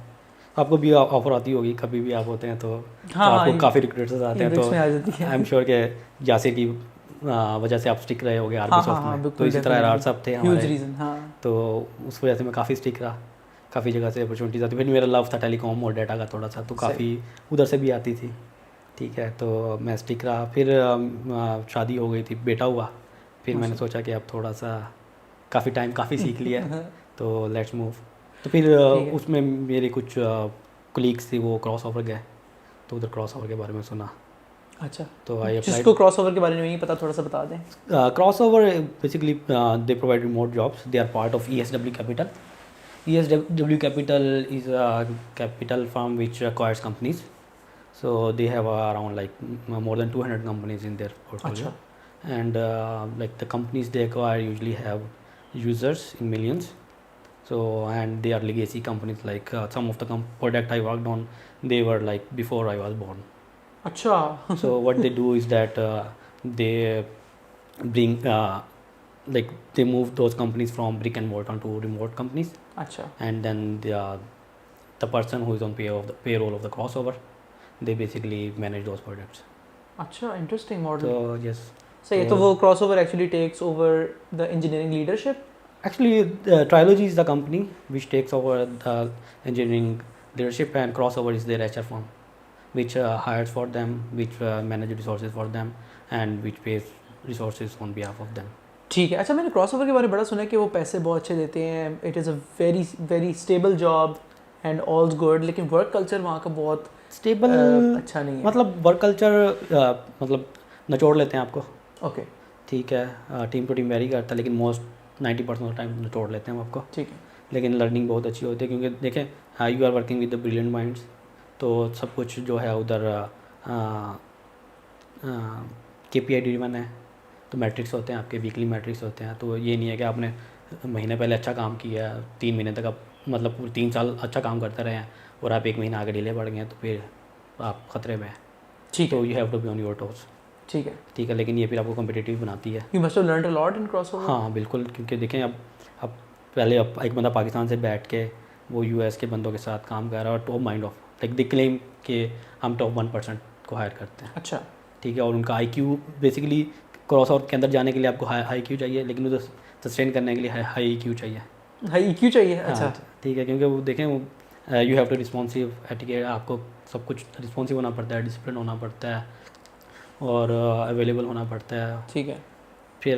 आपको भी ऑफर आती होगी, कभी भी आप होते हैं तो आपको काफ़ी रिक्रूटर्स आते हैं, तो ईब्रिक्स में आ जाती है। आई एम श्योर कि यासिर की वजह से आप स्टिक रहे होगे हाँ RB हाँ सॉफ्ट हाँ में। बिल्कुल, तो इसी तरह definitely. साहब थे Huge हमारे, reason, हाँ। तो उस वजह से मैं काफ़ी स्टिक रहा, काफ़ी जगह से अपॉर्चुनिटीज आती। फिर मेरा लव था टेलीकॉम और डाटा का थोड़ा सा, तो काफ़ी उधर से भी आती थी। ठीक है, तो मैं स्टिक रहा। फिर शादी हो गई थी, बेटा हुआ। फिर मैंने सोचा कि अब थोड़ा सा काफ़ी टाइम काफ़ी सीख लिया है, तो लेट्स मूव। तो फिर ठीक है। उसमें मेरे कुछ कोलीग्स थे, वो क्रॉस ओवर गए, तो उधर क्रॉस ओवर के बारे में सुना, अच्छा, तो आई जिसको अप्लाइड। क्रॉसओवर के बारे में नहीं पता थोड़ा सा बता दें। Crossover basically they provide remote jobs, they are part of ESW Capital. ESW Capital is a capital firm which acquires companies. So they have around like more than 200 companies in their portfolio. अच्छा। And like the companies they acquire usually have users in millions. So and they are legacy companies, like some of the product I worked on, they were like before I was born. अच्छा। So what they do is that they bring like they move those companies from brick and mortar to remote companies, अच्छा। and then the person who is on payroll of the crossover, they basically manage those projects. अच्छा, interesting model. So yes, सही है, तो वो crossover actually takes over the engineering leadership? actually Trilogy is the company which takes over the engineering leadership, and crossover is their HR firm which hires for them, which manage resources for them, and which pays resources on behalf of them. ठीक है। अच्छा, मैंने crossover के बारे में बड़ा सुना है कि वो पैसे बहुत अच्छे देते हैं, it is a very very stable job and all's good, लेकिन वर्क कल्चर वहाँ का बहुत स्टेबल अच्छा नहीं है। मतलब वर्क कल्चर मतलब नचोड़ लेते हैं आपको। ओके। ठीक है, टीम टू टीम वेरी करता है, लेकिन मोस्ट 90% ऑफ टाइम नचोड़ लेते हैं हम आपको। ठीक है। लेकिन लर्निंग बहुत अच्छी होती है, क्योंकि देखें you are working with the brilliant minds, तो सब कुछ जो है उधर KPI ड्रिवन है, तो मैट्रिक्स होते हैं आपके, वीकली मैट्रिक्स होते हैं। तो ये नहीं है कि आपने महीने पहले अच्छा काम किया, 3 महीने तक आप मतलब पूरे 3 साल अच्छा काम करते रहे हैं और आप 1 महीना आगे डिले बढ़ गए हैं, तो फिर आप ख़तरे में हैं। ठीक तो है। You have to be on your toes. ठीक है। ठीक है, लेकिन ये फिर आपको कम्पिटिटिव बनाती है। You must have learned a lot in crossover. हाँ बिल्कुल, क्योंकि देखें अब पहले एक बंदा पाकिस्तान से बैठ के वो US के बंदों के साथ काम कर रहा है और top mind of like they claim कि हम टॉप 1% को हायर करते हैं। अच्छा। ठीक है, और उनका IQ बेसिकली क्रॉस ओवर के अंदर जाने के लिए आपको हाई IQ चाहिए, लेकिन उधर सस्टेन करने के लिए हाई EQ चाहिए। हाई EQ चाहिए। हाँ, अच्छा। ठीक है, क्योंकि वो देखें वो you have to responsive etiquette, आपको सब कुछ रिस्पॉन्सिव होना पड़ता है, डिसिप्लिन होना पड़ता है और अवेलेबल होना पड़ता है। ठीक है। फिर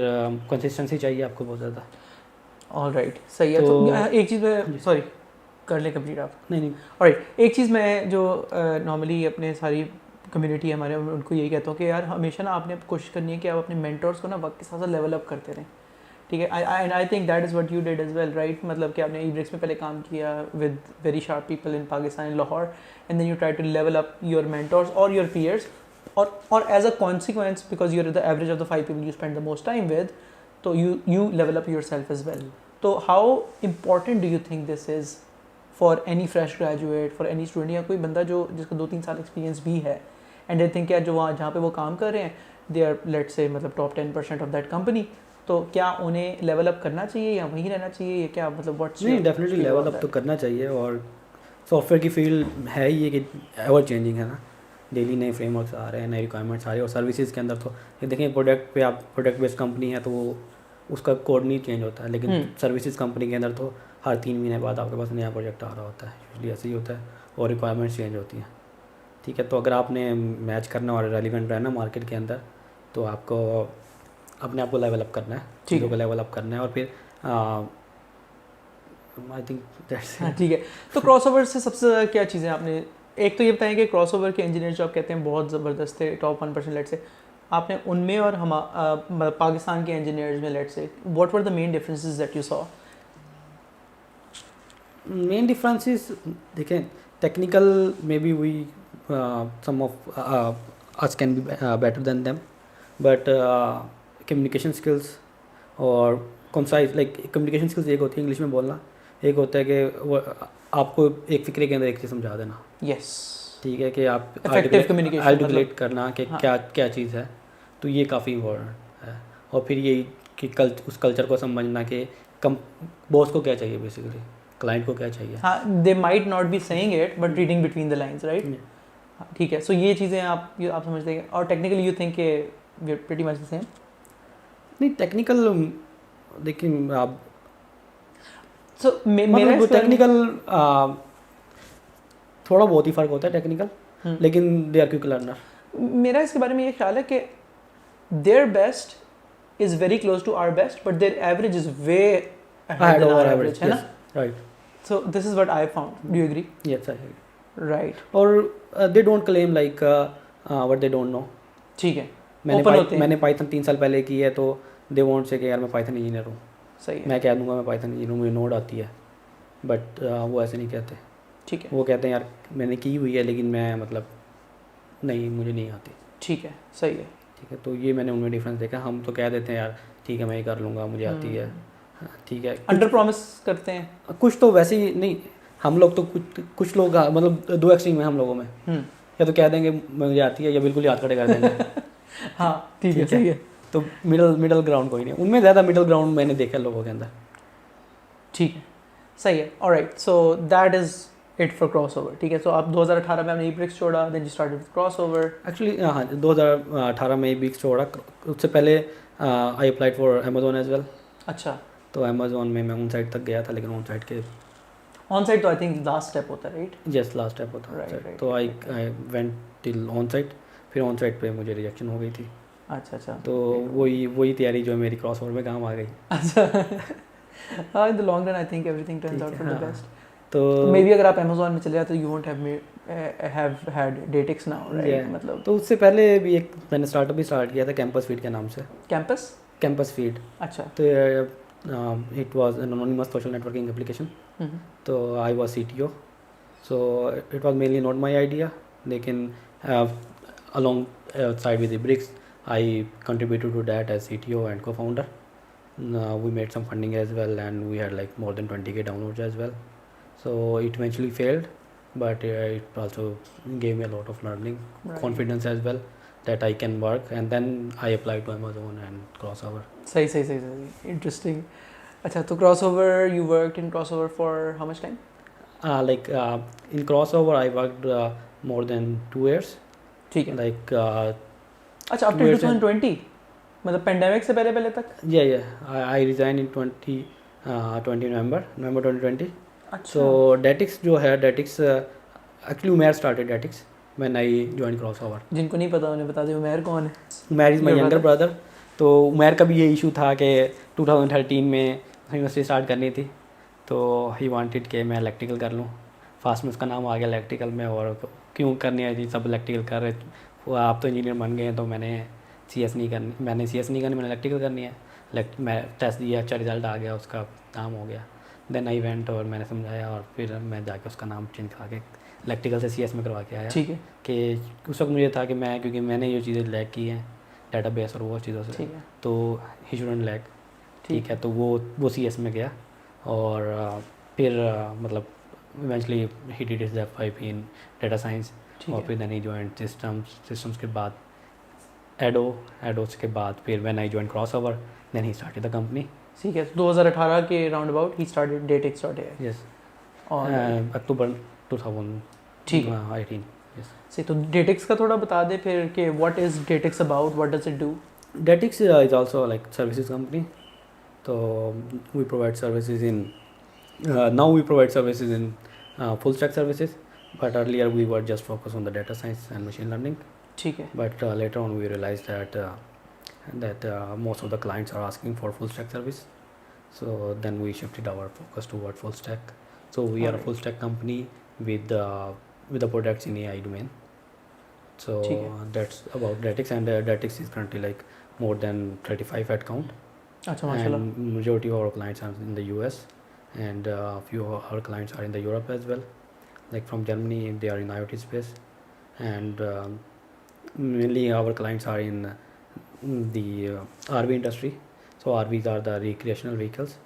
कंसिस्टेंसी चाहिए आपको बहुत ज़्यादा। ऑल राइट, सही है। तो एक चीज़ मैं सॉरी कर ले कंप्लीट आप। नहीं ऑलराइट, एक चीज़ मैं जो नॉर्मली अपने सारी कम्युनिटी हमारे उनको यही कहता हूँ कि यार हमेशा ना आपने कोशिश करनी है कि आप अपने मेंटर्स को ना वक्त के साथ साथ लेवल अप करते रहें। ठीक है, I think that is what you did as well, right? मतलब कि आपने ईब्रिक्स में पहले काम किया with very sharp people in Pakistan, in Lahore, and then you try to level up your mentors और योर पीयर्स, और as a consequence because you are the average of the 5 people you spend the most time with, तो you level up yourself as well. So how important do you think this is for any fresh graduate, for any student या कोई बंदा जो जिसका 2-3 साल experience भी है and I think यार जो वहाँ जहाँ पे वो काम कर रहे हैं दे आर लेट्स से मतलब टॉप 10% ऑफ दैट कंपनी, तो क्या उन्हें लेवल अप करना चाहिए या वहीं रहना चाहिए या क्या मतलब व्हाट्स नहीं, डेफिनेटली लेवल अप तो करना चाहिए। और सॉफ्टवेयर की फील्ड है ही ये कि एवर चेंजिंग है ना, डेली नए फ्रेमवर्क्स आ रहे हैं, नए रिक्वायरमेंट्स आ रही है। और सर्विसेज के अंदर तो ये देखें, प्रोडक्ट पे आप प्रोडक्ट बेस्ड कंपनी है तो वो उसका कोड नहीं चेंज होता है, लेकिन सर्विसेज कंपनी के अंदर तो हर 3 महीने बाद आपके पास नया प्रोजेक्ट आ रहा होता है, यूजली ऐसे ही होता है, और रिक्वायरमेंट्स चेंज होती हैं। ठीक है, तो अगर आपने मैच करना और रेलिवेंट रहना मार्केट के अंदर तो आपको अपने आप को लेवल अप करना है, चीज़ों को लेवल अप करना है। और फिर आई थिंक दैट्स हाँ ठीक है। तो क्रॉसओवर से सबसे ज़्यादा क्या चीज़ें आपने, एक तो ये बताएं कि क्रॉसओवर के इंजीनियर जो आप कहते हैं बहुत ज़बरदस्त थे, टॉप 1% लेट से, आपने उनमें और हम पाकिस्तान के इंजीनियर्स में let say what were the main differences that you saw? Main differences देखें, technical may be we some of us can be better than them, but communication skills और कंसाइज, लाइक कम्युनिकेशन स्किल्स एक होती है English में बोलना, एक होता है कि वो आपको एक फिक्रे के अंदर एक चीज़ समझा देना। यस, ठीक है, कि आप Effective communication, आर्टिकुलेट करना कि हाँ। क्या चीज़ है, तो ये काफ़ी इम्पोर्टेंट है। और फिर ये कि उस कल्चर को समझना कि कम बॉस को क्या चाहिए, बेसिकली क्लाइंट को क्या चाहिए। हाँ, they might not be saying it but reading between the lines, right? ठीक है, सो ये चीज़ें आप समझते हैं। और technically you think we are pretty much the same? नहीं, टेक्निकल लेकिन आप सो मेरा मतलब टेक्निकल थोड़ा बहुत ही फ़र्क होता है टेक्निकल, लेकिन दे आर क्विक लर्नर। मेरा इसके बारे में ये ख्याल है कि their best is very close to our best but their average is way ahead of our average, है ना? Right. So this is what I found, do you agree? Yes, I agree. Right, और they don't claim like what they don't know. ठीक है, open होते हैं। मैंने Python 3 साल पहले की है तो दे वोंट से कि यार मैं पाइथन इंजीनियर हूँ, सही है, मैं कह दूंगा मैं पाइथन इंजीनियर हूँ, मुझे नोड आती है, बट वो ऐसे नहीं कहते। ठीक है, वो कहते हैं यार मैंने की हुई है लेकिन मैं मतलब नहीं, मुझे नहीं आती। ठीक है, सही है। ठीक है, तो ये मैंने उनमें डिफरेंस देखा। हम तो कह देते हैं यार ठीक है मैं ये कर लूँगा, मुझे आती है, ठीक है, अंडर प्रॉमिस करते हैं कुछ तो वैसे ही नहीं। हम लोग तो कुछ लोग मतलब 2 एक्सट्रीम है हम लोगों में, या तो कह देंगे मुझे आती है या बिल्कुल ही हाथ खड़े कर देंगे। हाँ ठीक है, सही है, तो मिडल ग्राउंड कोई नहीं, उनमें ज़्यादा मिडल ग्राउंड मैंने देखा लोगों के अंदर। ठीक है, सही है। Alright, so that is it for Crossover. ठीक है, सो आप 2018 में आपने ईब्रिक्स छोड़ा, then you started with Crossover. Actually हाँ, 2018 में ईब्रिक्स छोड़ा। उससे पहले I applied for Amazon as well. अच्छा, तो अमेजोन में मैं ऑन साइट तक गया था, लेकिन ऑन साइट के ऑन साइट तो आई थिंक लास्ट स्टेप होता है, राइट? जस्ट लास्ट स्टेप होता है। Right, तो I went till on site, फिर ऑन साइट पे मुझे रिजेक्शन हो गई थी। अच्छा, तो वही तैयारी जो मेरी क्रॉस ओवर में काम आ गई। अच्छा। हाँ, in the long run I think everything turns out for the हाँ। बेस्ट। तो मे बी अगर आप अमेजोन में चले जाते you won't have had datix now, right? मतलब तो उससे पहले भी एक मैंने स्टार्टअप भी स्टार्ट किया था कैंपस फीड के नाम से। कैंपस फीड, अच्छा, तो it was an anonymous social networking application. तो I was CTO, so it was mainly not my idea, लेकिन along side with Ibrix I contributed to that as CTO and co-founder. We made some funding as well, and we had like more than 20k downloads as well. So it eventually failed, but it also gave me a lot of learning, Right. confidence as well that I can work. And then I applied to Amazon and Crossover. सही, interesting. अच्छा, तो crossover you worked in crossover for how much time? In Crossover I worked more than 2 years. ठीक है, Like अच्छा, up 2 till years 2020 मतलब pandemic से पहले तक? yeah, I resigned in 20 November 2020. अच्छा, So Datix जो है, Datix actually Umair started Datix when I joined Crossover. जिनको नहीं पता उन्हें बता दें उमैर कौन है। Umair is my Your younger brother? brother. तो उमैर का भी ये इशू था कि 2013 में यूनिवर्सिटी स्टार्ट करनी थी, तो ही वांटेड कि मैं इलेक्ट्रिकल कर लूँ। फास्ट में उसका नाम आ गया इलेक्ट्रिकल में, और क्यों करनी है जी, सब इलेक्ट्रिकल कर रहे, वो आप तो इंजीनियर बन गए हैं, तो मैंने CS नहीं करनी, मैंने इलेक्ट्रिकल करनी है। मैं टेस्ट दिया, अच्छा रिजल्ट आ गया, उसका नाम हो गया। देन आई वेंट और मैंने समझाया, और फिर मैं जाके उसका नाम चेंज करा के इलेक्ट्रिकल से CS में करवा के आया। ठीक है, कि उस वक्त मुझे था कि मैं, क्योंकि मैंने ये चीज़ें लैग की हैं डेटाबेस और वो चीज़ों से, ठीक है, तो ही शुडंट लैग। ठीक है, तो वो CS में गया, और फिर मतलब eventually he did his F5 in data science ठीक और है फिर देन ही जॉइंड सिस्टम्स के बाद एडोस के बाद फिर when I join Crossover then he started the company. ठीक है. 2018 के round about he started datix.ai. Yes और अक्टूबर 2018. ठीक है. यस. सही. तो datix का थोड़ा बता दे फिर कि what is datix about, what does it do. Datix is also like services company. So we provide services in now we provide services in full stack services, but earlier we were just focused on the data science and machine learning. ठीक है. But later on we realized that most of the clients are asking for full stack service. So then we shifted our focus toward full stack. So we are a Alright. full stack company with the products in AI domain. So ठीक है. that's about Datix, and Datix is currently like more than 35 head count. अच्छा माशाल्लाह. And majority of our clients are in the US, and few of our clients are in the Europe as well. Like from Germany, they are in IoT space, and mainly our clients are in the RV industry. So RVs are the recreational vehicles.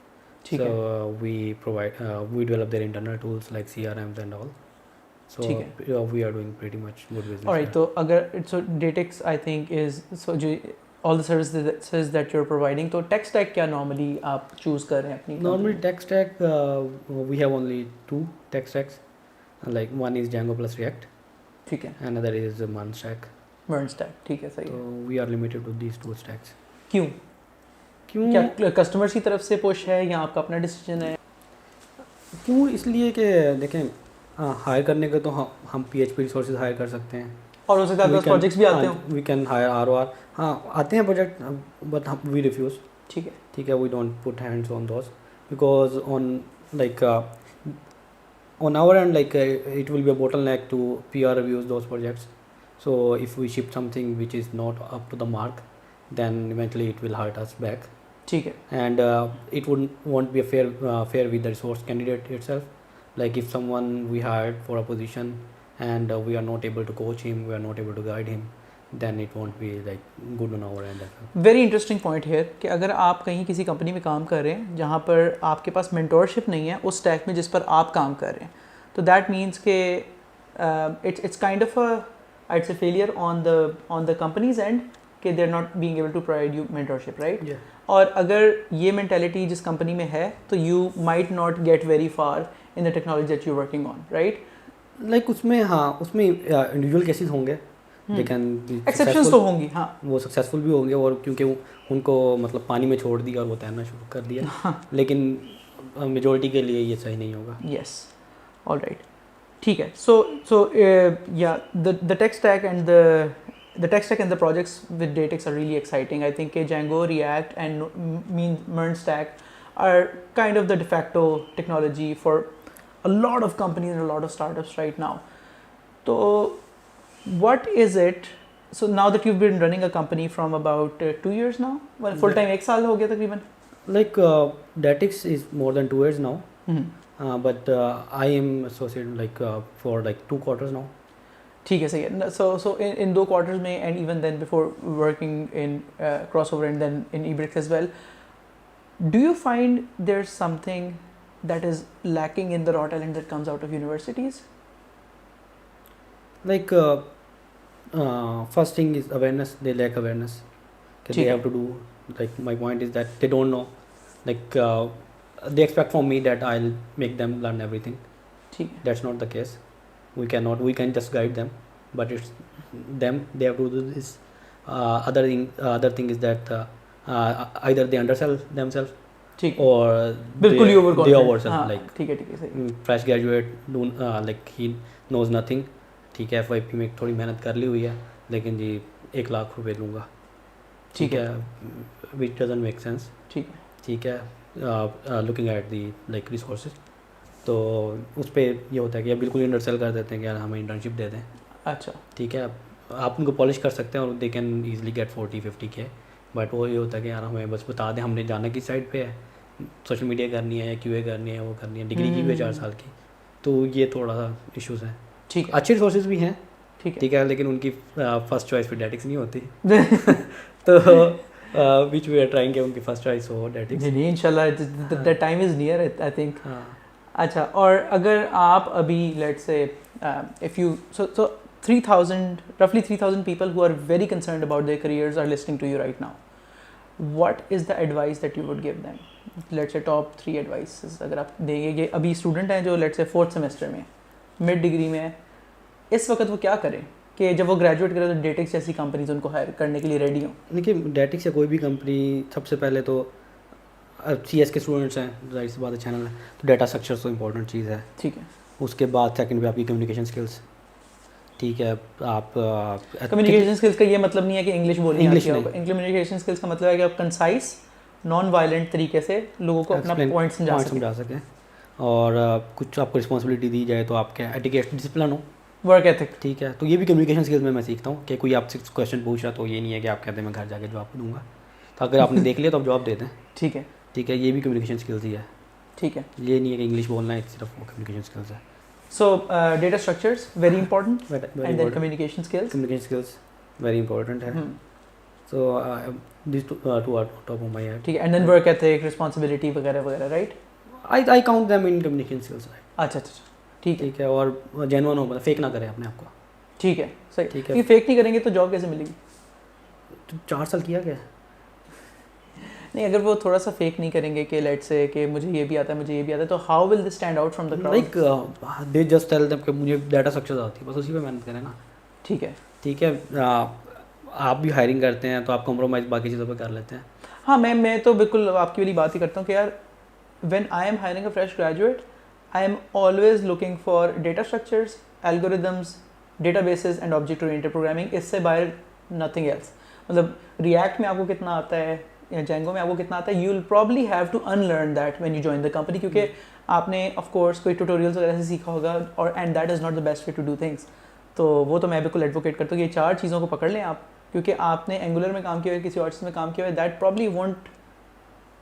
ठीक So है. we develop their internal tools like CRMs and all. So ठीक we are doing pretty much good business. Alright, तो अगर so datix I think is so जो all the services that you're providing, तो tech stack क्या normally आप choose कर रहे हैं अपनी Normally company? tech stack, we have only two tech stacks. Like one is Django plus React, ठीक है. another is MERN stack. MERN stack. ठीक है. सही So है. we are limited to these two stacks. क्यों? क्यों? क्या कस्टमर्स की तरफ से पुश है या आपका अपना डिसीजन है? क्यों? इसलिए कि देखें, हायर करने के तो हम PHP रिसोर्सेज हायर कर सकते हैं. और उसके साथ प्रोजेक्ट्स भी आते हो? We can hire ROR. हाँ आते हैं प्रोजेक्ट, बट वी रिफ्यूज़. ठीक है. ठीक है, we don't put hands on those because on like on our end, like it will be a bottleneck to PR reviews those projects. So if we ship something which is not up to the mark, then eventually it will hurt us back, ठीक है. and it won't be a fair with the resource candidate itself. Like if someone we hired for a position and we are not able to coach him, we are not able to guide him, then it won't be like good on our end as well. Very interesting point here कि अगर आप कहीं किसी company में काम कर रहे हैं जहाँ पर आपके पास मेंटोरशिप नहीं है उस स्टैक में जिस पर आप काम कर रहे हैं, तो दैट मीन्स के it's kind of I say failure on the companies and कि they are not being able to provide you mentorship, right? और अगर ये मेंटालिटी जिस कंपनी में है तो you might not get very far in the technology that you working on, right? Like उसमें उसमें इंडिविजुअल केसेस होंगे, they can be exceptions successful. तो होंगी. हाँ. वो सक्सेसफुल भी होंगे और क्योंकि उनको मतलब पानी में छोड़ दिया और वो तैरना शुरू कर दिया, लेकिन मेजोरिटी के लिए ये सही नहीं होगा. Yes. All right. ठीक है. So yeah, the tech stack and the tech stack and the projects with Datix are really exciting. I think Django, React, and MERN stack are kind of the de facto technology for a lot of companies and a lot of startups right now. So what is it? So now that you've been running a company from about 2 years now, well, full time 1 साल हो गया तकरीबन. Like Datix is more than 2 years now, but I am associated like for like 2 quarters now. ठीक है. सही है. So in 2 quarters में and even then before working in crossover and then in eBricks as well, do you find there's something that is lacking in the raw talent that comes out of universities? Like first thing is awareness. They lack awareness. They ठीक है. have to do, like my point is that they don't know. Like they expect from me that I'll make them learn everything. ठीक है. That's not the case. We can just guide them, but it's them. They have to do this. Other thing is that either they undersell themselves ठीक. or बिल्कुल ही they oversell. हाँ. Like ठीक है. सही. fresh graduate, like he knows nothing. ठीक है, FYP में थोड़ी मेहनत कर ली हुई है, लेकिन जी 1 लाख रुपए लूँगा. ठीक है, which doesn't make sense. ठीक है. Looking at the like resources, तो उस पर ये होता है कि आप बिल्कुल अंडरसेल कर देते हैं कि यार हमें इंटर्नशिप दे दें. अच्छा. ठीक है, आप उनको पॉलिश कर सकते हैं और दे कैन ईजिली गेट 40-50 के, बट वो ये होता है कि यार हमें बस बता दें हमने जाना किस साइड पे है, सोशल मीडिया करनी है या QA करनी है, वो करनी है, डिग्री की भी है 4 साल की, तो ये थोड़ा सा इश्यूज़ हैं. ठीक है. अच्छे रिसोर्सेज भी हैं. ठीक है, लेकिन उनकी फर्स्ट चॉइस फिर Datix नहीं होती. तो विच वी आर ट्राइंग कि उनकी फर्स्ट चॉइस हो Datix. नहीं इंशाल्लाह the time is near I think. अच्छा, और अगर आप अभी let's say if you so 3000 roughly 3000 people who are very concerned about their careers are listening to you right now. What is the advice that you would give them? Let's say top 3 advices अगर आप देंगे कि अभी student हैं जो let's say 4th semester में mid degree में इस वक्त वो क्या करें कि जब वो ग्रेजुएट करें तो डेटेक्स जैसी कंपनीज उनको हायर करने के लिए रेडी हों? देखिए डेटिक्स या कोई भी कंपनी सबसे पहले तो CS के स्टूडेंट्स हैं, जाहिर सी बात है चैनल है, तो डाटा स्ट्रक्चर तो इंपॉर्टेंट चीज़ है। ठीक है। उसके बाद सेकंड पे आपकी कम्युनिकेशन स्किल्स, ठीक है। आप कम्युनिकेशन स्किल्स का ये मतलब नहीं है कि इंग्लिश बोलनी English आती होगा। कम्युनिकेशन स्किल्स का मतलब है कि आप कंसाइज नॉन वायलेंट तरीके से लोगों को अपना पॉइंट समझा सकें। और कुछ आपको रिस्पॉन्सिबिलिटी दी जाए तो आपके एटिकेट डिसिप्लिन हो, वर्क एथिक, ठीक है। तो ये भी कम्युनिकेशन स्किल्स में मैं सीखता हूँ कि कोई आपसे क्वेश्चन पूछ रहा तो ये नहीं है कि आप कहते हैं मैं घर जाके जवाब दूंगा, तो अगर आपने देख लिया तो आप जवाब देते हैं, ठीक है। ठीक है। ये भी कम्युनिकेशन स्किल्स ही है, ठीक है। ये नहीं है कि इंग्लिश बोलना है, सिर्फ वो कम्युनिकेशन स्किल्स है। So data structures very important, and then communication skills. Communication skills very important है। So these two are top of my head. ठीक है, and then work ethic, responsibility वगैरह वगैरह, right? I count them in communication skills, right? अच्छा अच्छा, ठीक है। ठीक है, और जेन्युइन हो, मतलब फेक ना करें अपने आप को। ठीक है, सही। ठीक है। कि फेक नहीं करेंगे तो जॉब कैसे मिलेगी? तो 4 साल किया क्या? नहीं, अगर वो थोड़ा सा फेक नहीं करेंगे कि लेट्स से कि मुझे ये भी आता है, मुझे ये भी आता है, तो how will they stand out from the crowd? Like they just tell them कि मुझे डाटा स्ट्रक्चर आती है, बस उसी पे मेहनत करें ना। ठीक है। ठीक है। आप भी हायरिंग करते हैं तो आप कॉम्प्रोमाइज़ बाकी चीज़ों पे कर लेते हैं। हाँ, मैं तो बिल्कुल आपकी वाली बात ही करता हूँ कि यार when I am hiring a fresh graduate I am always looking for data structures, algorithms, databases and object oriented programming, इससे बाहर नथिंग एल्स। मतलब रिएक्ट में आपको कितना आता है या जेंगो में आपको कितना आता है, you will probably have to unlearn that when you join the company, क्योंकि आपने ऑफ कोर्स कोई ट्यूटोरियल्स वगैरह से सीखा होगा, और and that is not the best way to do things. तो वो तो मैं बिल्कुल एडवोकेट करता हूँ कि ये 4 चीज़ों को पकड़ लें आप, क्योंकि आपने एंगुलर में काम किया है, किसी और चीज़ में काम किया है, that probably won't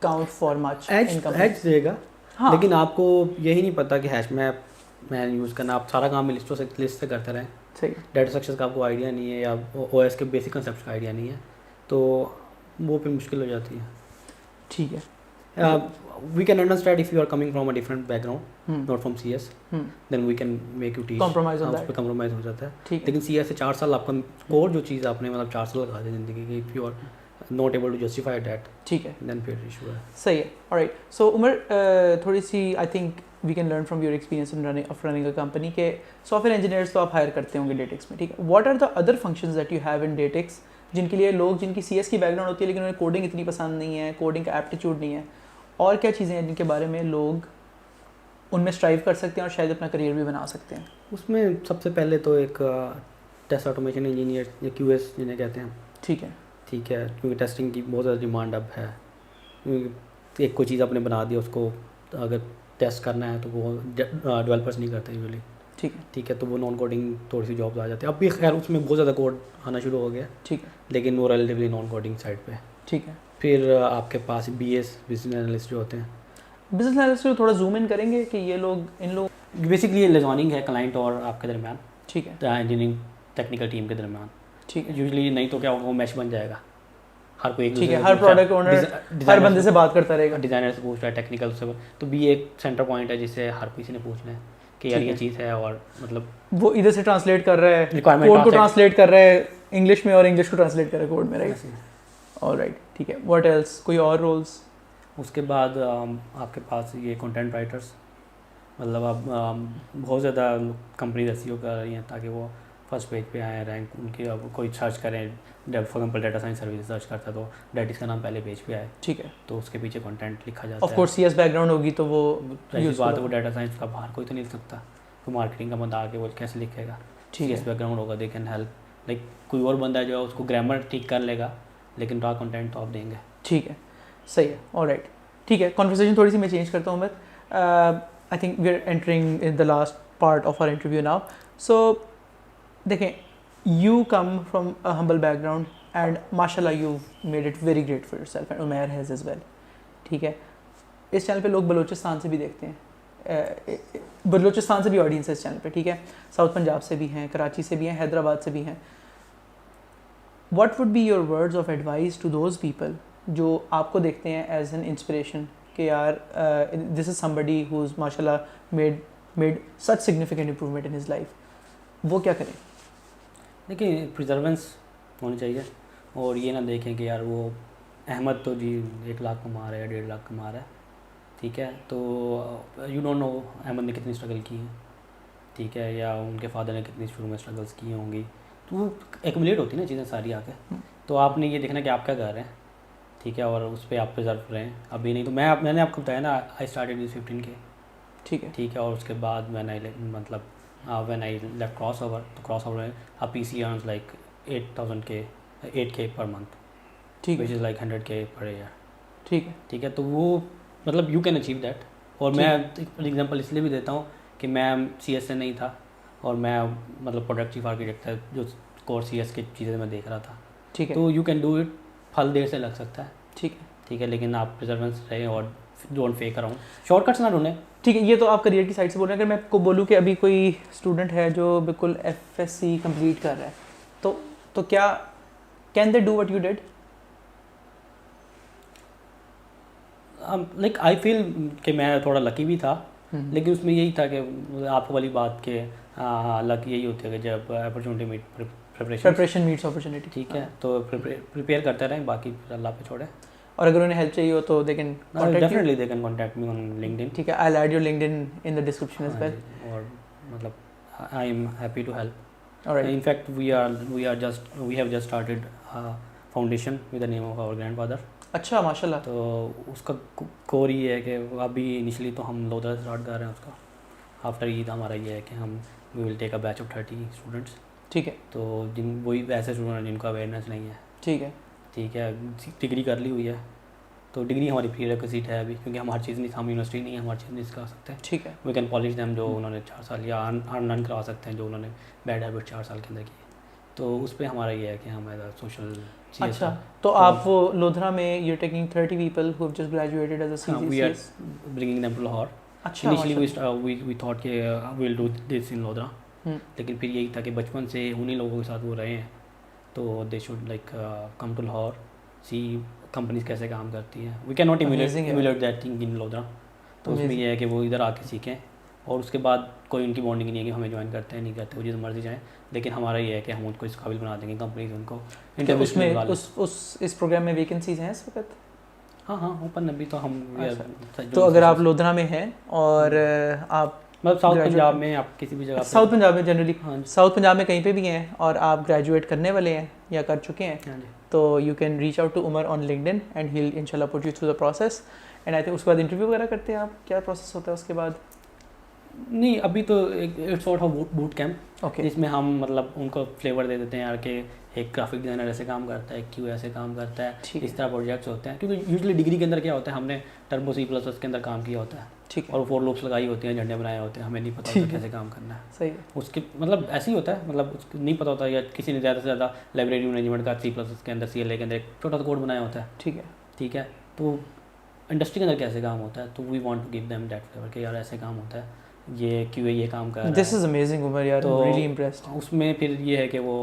count for much in company. Hash देगा, हाँ, लेकिन आपको यही नहीं पता कि हैश मैन यूज़ करना, आप सारा काम लिस्ट से करते रहें। सही। डाटा स्ट्रक्चर का आपको आइडिया नहीं है या OS के बेसिक कंसेप्ट का आइडिया नहीं है, तो वो पे मुश्किल हो जाती है। ठीक है। We can understand if you are coming from a different background, not from CS, then we can make you teach. Compromise on हाँ, that. उस पे compromise हो जाता है। ठीक है। लेकिन CS से 4 साल आपका कोर जो चीज़ आपने मतलब 4 साल लगा दी ज़िंदगी की, if you are not able to justify that, ठीक है, then फिर इशू है। सही है। ऑलराइट, सो उमर, थोड़ी सी I think we can learn from your experience in running a company के सॉफ्टवेयर इंजीनियर्स तो आप हायर करते होंगे डेटेक्स में, ठीक है। What are the other functions that you have in Datex जिनके लिए लोग, जिनकी CS की बैकग्राउंड होती है लेकिन उन्हें कोडिंग इतनी पसंद नहीं है, कोडिंग का एप्टीट्यूड नहीं है, और क्या चीज़ें हैं जिनके बारे में लोग उनमें स्ट्राइव कर सकते हैं और शायद अपना करियर भी बना सकते हैं? उसमें सबसे पहले तो एक टेस्ट ऑटोमेशन इंजीनियर या QS जिन्हें कहते हैं, ठीक है। ठीक है, क्योंकि टेस्टिंग की बहुत ज़्यादा डिमांड अब है। क्योंकि एक कोई चीज़ आपने बना दी, उसको अगर टेस्ट करना है तो वो डेवलपर्स नहीं करते यूजुअली, ठीक है। ठीक है। तो वो नॉन कोडिंग थोड़ी सी जॉब्स आ जाती है। अब भी खैर उसमें बहुत ज़्यादा कोड आना शुरू हो गया, ठीक है। लेकिन वो रिलेटिवली नॉन कोडिंग साइड पे। ठीक है। फिर आपके पास BS बिजनेस एनालिस्ट जो होते हैं। बिजनेस एनालिस्ट को थोड़ा जूम इन करेंगे कि ये लोग, इन लोग बेसिकली लिजॉनिंग है क्लाइंट और आपके दरमियान, ठीक है। इंजीनियरिंग टेक्निकल टीम के दरमियान, ठीक है। यूजुअली नहीं तो क्या होगा, वो मैच बन जाएगा। हर कोई एक ठीक है, दूसरे हर से प्रोडक्ट ओनर हर बंदे से बात करता रहेगा, डिज़ाइनर से पूछ रहा है, टेक्निकल से, तो भी एक सेंटर पॉइंट है जिससे हर किसी ने पूछना है कि यार ठीक ये है। चीज़ है, और मतलब वो इधर से ट्रांसलेट कर रहा है, Requirement कोड को translate- ट्रांसलेट कर रहा है इंग्लिश में और इंग्लिश को ट्रांसलेट कर रहा है कोड में, राइट? ऑलराइट, ठीक है। व्हाट एल्स, कोई और रोल्स? उसके बाद आपके पास ये कंटेंट राइटर्स, मतलब आप बहुत ज़्यादा कंपनीज ऐसी कर रही हैं ताकि वो फर्स्ट पेज पे आए, रैंक उनकी, अब कोई सर्च करें, for example data science service search करता है तो डेटिस का नाम पहले पेज पे आए, ठीक है। तो उसके पीछे कंटेंट लिखा जाता है। ऑफ कोर्स CS बैकग्राउंड होगी तो वो ऐसी बात है, वो डाटा साइंस का बाहर कोई तो नहीं लिख सकता, कोई मार्केटिंग का बंदा आके वो कैसे लिखेगा? ठीक है। CS बैकग्राउंड होगा, दे कैन हेल्प, लाइक कोई और बंदा जो है उसको ग्रामर ठीक कर लेगा, लेकिन रॉ कंटेंट तो आप देंगे। ठीक है, सही है। ऑलराइट, ठीक है। कॉन्वर्सेशन थोड़ी सी मैं चेंज करता हूँ मैं, I think we are entering in the last part of our interview now. So देखें, you come from a humble background and माशाल्लाह you made it very great for yourself and Umair has as well, ठीक है। इस channel पे लोग बलूचिस्तान से भी देखते हैं, बलूचिस्तान से भी ऑडियंस है इस चैनल पे, ठीक है। साउथ पंजाब से भी हैं, कराची से भी हैं, हैदराबाद से भी हैं। What would be your words of advice to those people जो आपको देखते हैं एज एन इंस्पिरेशन कि यार this is somebody who is माशाल्लाह made such significant improvement in his life, वो क्या करें? देखिए प्रिजर्वेंस होनी चाहिए, और ये ना देखें कि यार वो अहमद तो जी 1 लाख कमा रहा है, 1.5 लाख कमा रहा है, ठीक है, तो यू डोंट नो अहमद ने कितनी स्ट्रगल की है, ठीक है, या उनके फादर ने कितनी शुरू में स्ट्रगल्स की होंगी, तो वो एक्यूमुलेट होती है ना चीज़ें सारी आके। तो आपने ये देखना कि आप क्या कर रहे हैं, ठीक है, और उस पर आप प्रिजर्व रहें। अभी नहीं तो मैंने आपको बताया ना, आई स्टार्टेड विद 15K, ठीक है, और उसके बाद when I left cross over, तो क्रॉस ओवर में अब PC earns like 8K per month, ठीक विच है, is like 100K per year, ठीक है, तो वो मतलब यू कैन अचीव दैट। और मैं एग्जांपल इसलिए भी देता हूँ कि मैं CS से नहीं था, और मैं मतलब प्रोडक्ट चीफ आर्किटेक्ट था, जो कोर CS की चीज़ें मैं देख रहा था, है, तो यू कैन डू इट। फल देर से लग सकता है, ठीक है, लेकिन आप प्रिजर्वेंस रहें और डोंट फेक अराउंड, शॉर्टकट्स ना ढूंढें। ठीक है। ये तो आप करियर की साइड से बोल रहे हैं। अगर मैं आपको बोलूँ कि अभी कोई स्टूडेंट है जो बिल्कुल FSC कंप्लीट कर रहा है, तो क्या can they do what you did? Like I feel कि मैं थोड़ा लकी भी था, लेकिन उसमें यही था कि आपको वाली बात के लक यही होती है कि जब opportunity meet preparation meets opportunity, ठीक है, तो प्रिपेयर करते रहें, बाकी फिर अल्लाह पे छोड़े। और अगर उन्हें हेल्प चाहिए हो तो they can contact you. Definitely they can contact me on LinkedIn, ठीक है, I will add your LinkedIn in the description as well. और मतलब I am happy to help. Alright, In fact, we have just started a foundation with the name of our grandfather. अच्छा, माशाल्लाह। तो उसका core ये है कि अभी इनिशियली तो हम लोधरा से स्टार्ट कर रहे हैं उसका। आफ्टर ईद हमारा ये है कि हम we will take a batch of 30 students, ठीक है, तो वही ऐसे स्टूडेंट हैं जिनको अवेयरनेस नहीं है, ठीक है, डिग्री कर ली हुई है, तो डिग्री हमारी प्री रिक्विजिट है अभी, क्योंकि हम हर चीज़ नहीं, हम यूनिवर्सिटी नहीं है, हम हर चीज़ नहीं सिखा सकते। ठीक है, वी कैन पॉलिश दैम, जो उन्होंने 4 साल या अर्न करवा सकते हैं जो उन्होंने बैड हैबिट 4 साल के अंदर की, तो उस पर हमारा ये है कि हम एज अ सोशल। अच्छा, तो आप वो लोधरा में you are taking 30 people who have just graduated as a we are CCCS। Bringing them to Lahore. अच्छा, इनिशियली वी थॉट कि we will do this in Lodhran, hmm, लेकिन फिर यही था कि बचपन से उन्हीं लोगों के साथ वो रहे हैं, तो they should like come to Lahore, see companies कैसे काम करती हैं। वी कैन नॉट Amazing है। Emulate that thing in Lodhran, तो उसमें Amazing। यह है कि वो इधर आके सीखें, और उसके बाद कोई उनकी बॉन्डिंग नहीं है कि हमें ज्वाइन करते हैं नहीं करते, वो जिस मर्जी जाएँ, लेकिन हमारा ये है कि हम उनको इस काबिल बना देंगे कंपनीज उनको क्या इंटरव्यू उसमें निकालें। इस प्रोग्राम में वैकेंसीज हैं इस वक्त? हाँ ओपन अभी तो हम तो अगर आप लोधरा में हैं और आप मतलब साउथ graduate- पंजाब में आप किसी भी जगह पे- साउथ पंजाब में जनरली, हाँ जी, साउथ पंजाब में कहीं पे भी हैं और आप ग्रेजुएट करने वाले हैं या कर चुके हैं, हाँ जी, तो you can reach out to Umar on LinkedIn and he will इंशाल्लाह put you through the process. And I think उसके बाद इंटरव्यू वगैरह करते हैं आप, क्या प्रोसेस होता है उसके बाद? नहीं अभी तो एक sort of boot camp, okay, जिसमें हम मतलब उनको फ्लेवर दे देते हैं यार कि एक ग्राफिक डिज़ाइनर ऐसे काम करता है, क्यों ऐसे काम करता है, ठीक इस है, तरह प्रोजेक्ट्स होते हैं, क्योंकि यूजुअली डिग्री के अंदर क्या होता है, हमने टर्बो C++ के अंदर काम किया होता है, ठीक है, और 4 लूप्स लगाई होती हैं, झंडे बनाए होते हैं, हमें नहीं पता ठीक होता है। कैसे काम करना है सही है, उसके, मतलब ऐसे ही होता है, मतलब उसको नहीं पता होता, या किसी ने ज़्यादा से ज़्यादा लाइब्रेरी मैनेजमेंट का C++ के अंदर CLA के अंदर एक छोटा सा कोड बनाया होता है, ठीक है, तो इंडस्ट्री के अंदर कैसे काम होता है, तो we want to give them that flavour कि यार ऐसे काम होता है, ये क्यों ये काम कर रहा है। दिस इज अमेजिंग उमर यार, तो रियली इम्प्रेस्ड। उसमें फिर ये है कि वो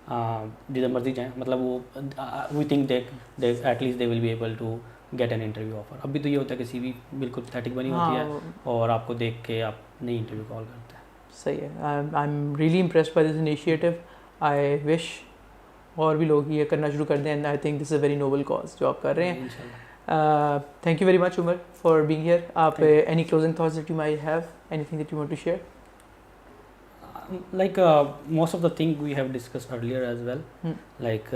जिधर मर्जी जाएँ, मतलब वो we think they at least they will be able to get an interview offer. अभी तो ये होता है कि CV बिल्कुल पैथेटिक बनी होती है, और आपको देख के आप नहीं इंटरव्यू कॉल करते हैं। सही है, I am really impressed by this initiative. I wish और भी लोग ये करना शुरू कर दें, and I think this is a very noble cause जो आप कर रहे हैं। इंशाल्लाह। Thank you very much Umar for being here. आप any closing thoughts that you might have, anything that you want to share? Like most of the thing we have discussed earlier as well, like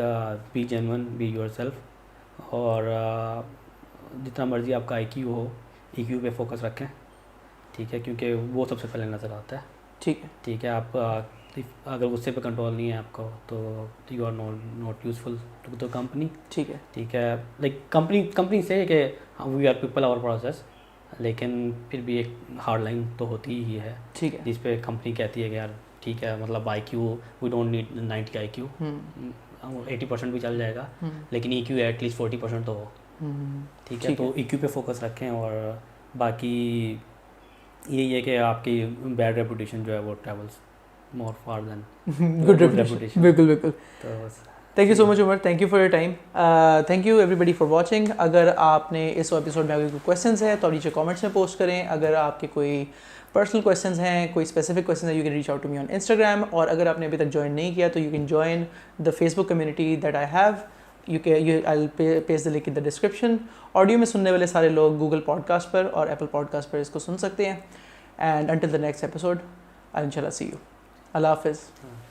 be genuine, be yourself, और जितना मर्जी आपका IQ हो, EQ पे focus रखें, ठीक है, क्योंकि वो सबसे पहले नज़र आता है, ठीक है। आप अगर गुस्से पे कंट्रोल नहीं है आपको, तो you are not useful to the company, ठीक है। लाइक कंपनी से कि we are people our process, लेकिन फिर भी एक हार्ड लाइन तो होती ही है, ठीक है, जिस पे कंपनी कहती है कि यार ठीक है, मतलब IQ we don't need 90 IQ, 80% भी चल जाएगा, लेकिन EQ एटलीस्ट 40% तो हो, ठीक है। तो EQ पे फोकस रखें, और बाकी यही है कि आपकी बैड रेपुटेशन जो है वो travels more far than good reputation. बिल्कुल बिल्कुल। तो thank you so much Umar, thank you for your time, thank you everybody for watching. अगर आपने इस एपिसोड में अगर कोई क्वेश्चंस हैं तो आप नीचे कमेंट्स में पोस्ट करें। अगर आपके कोई पर्सनल क्वेश्चंस हैं, कोई स्पेसिफिक क्वेश्चन है, you can reach out to me on Instagram. और अगर आपने अभी तक ज्वाइन नहीं किया तो you can join the Facebook community that I have, I paste the link in the description. Audio में सुनने वाले सारे लोग गूगल पॉडकास्ट पर और एप्पल पॉडकास्ट पर इसको सुन सकते हैं। And until the next episode I इंशाल्लाह सी यू। अल्लाह हाफिज़।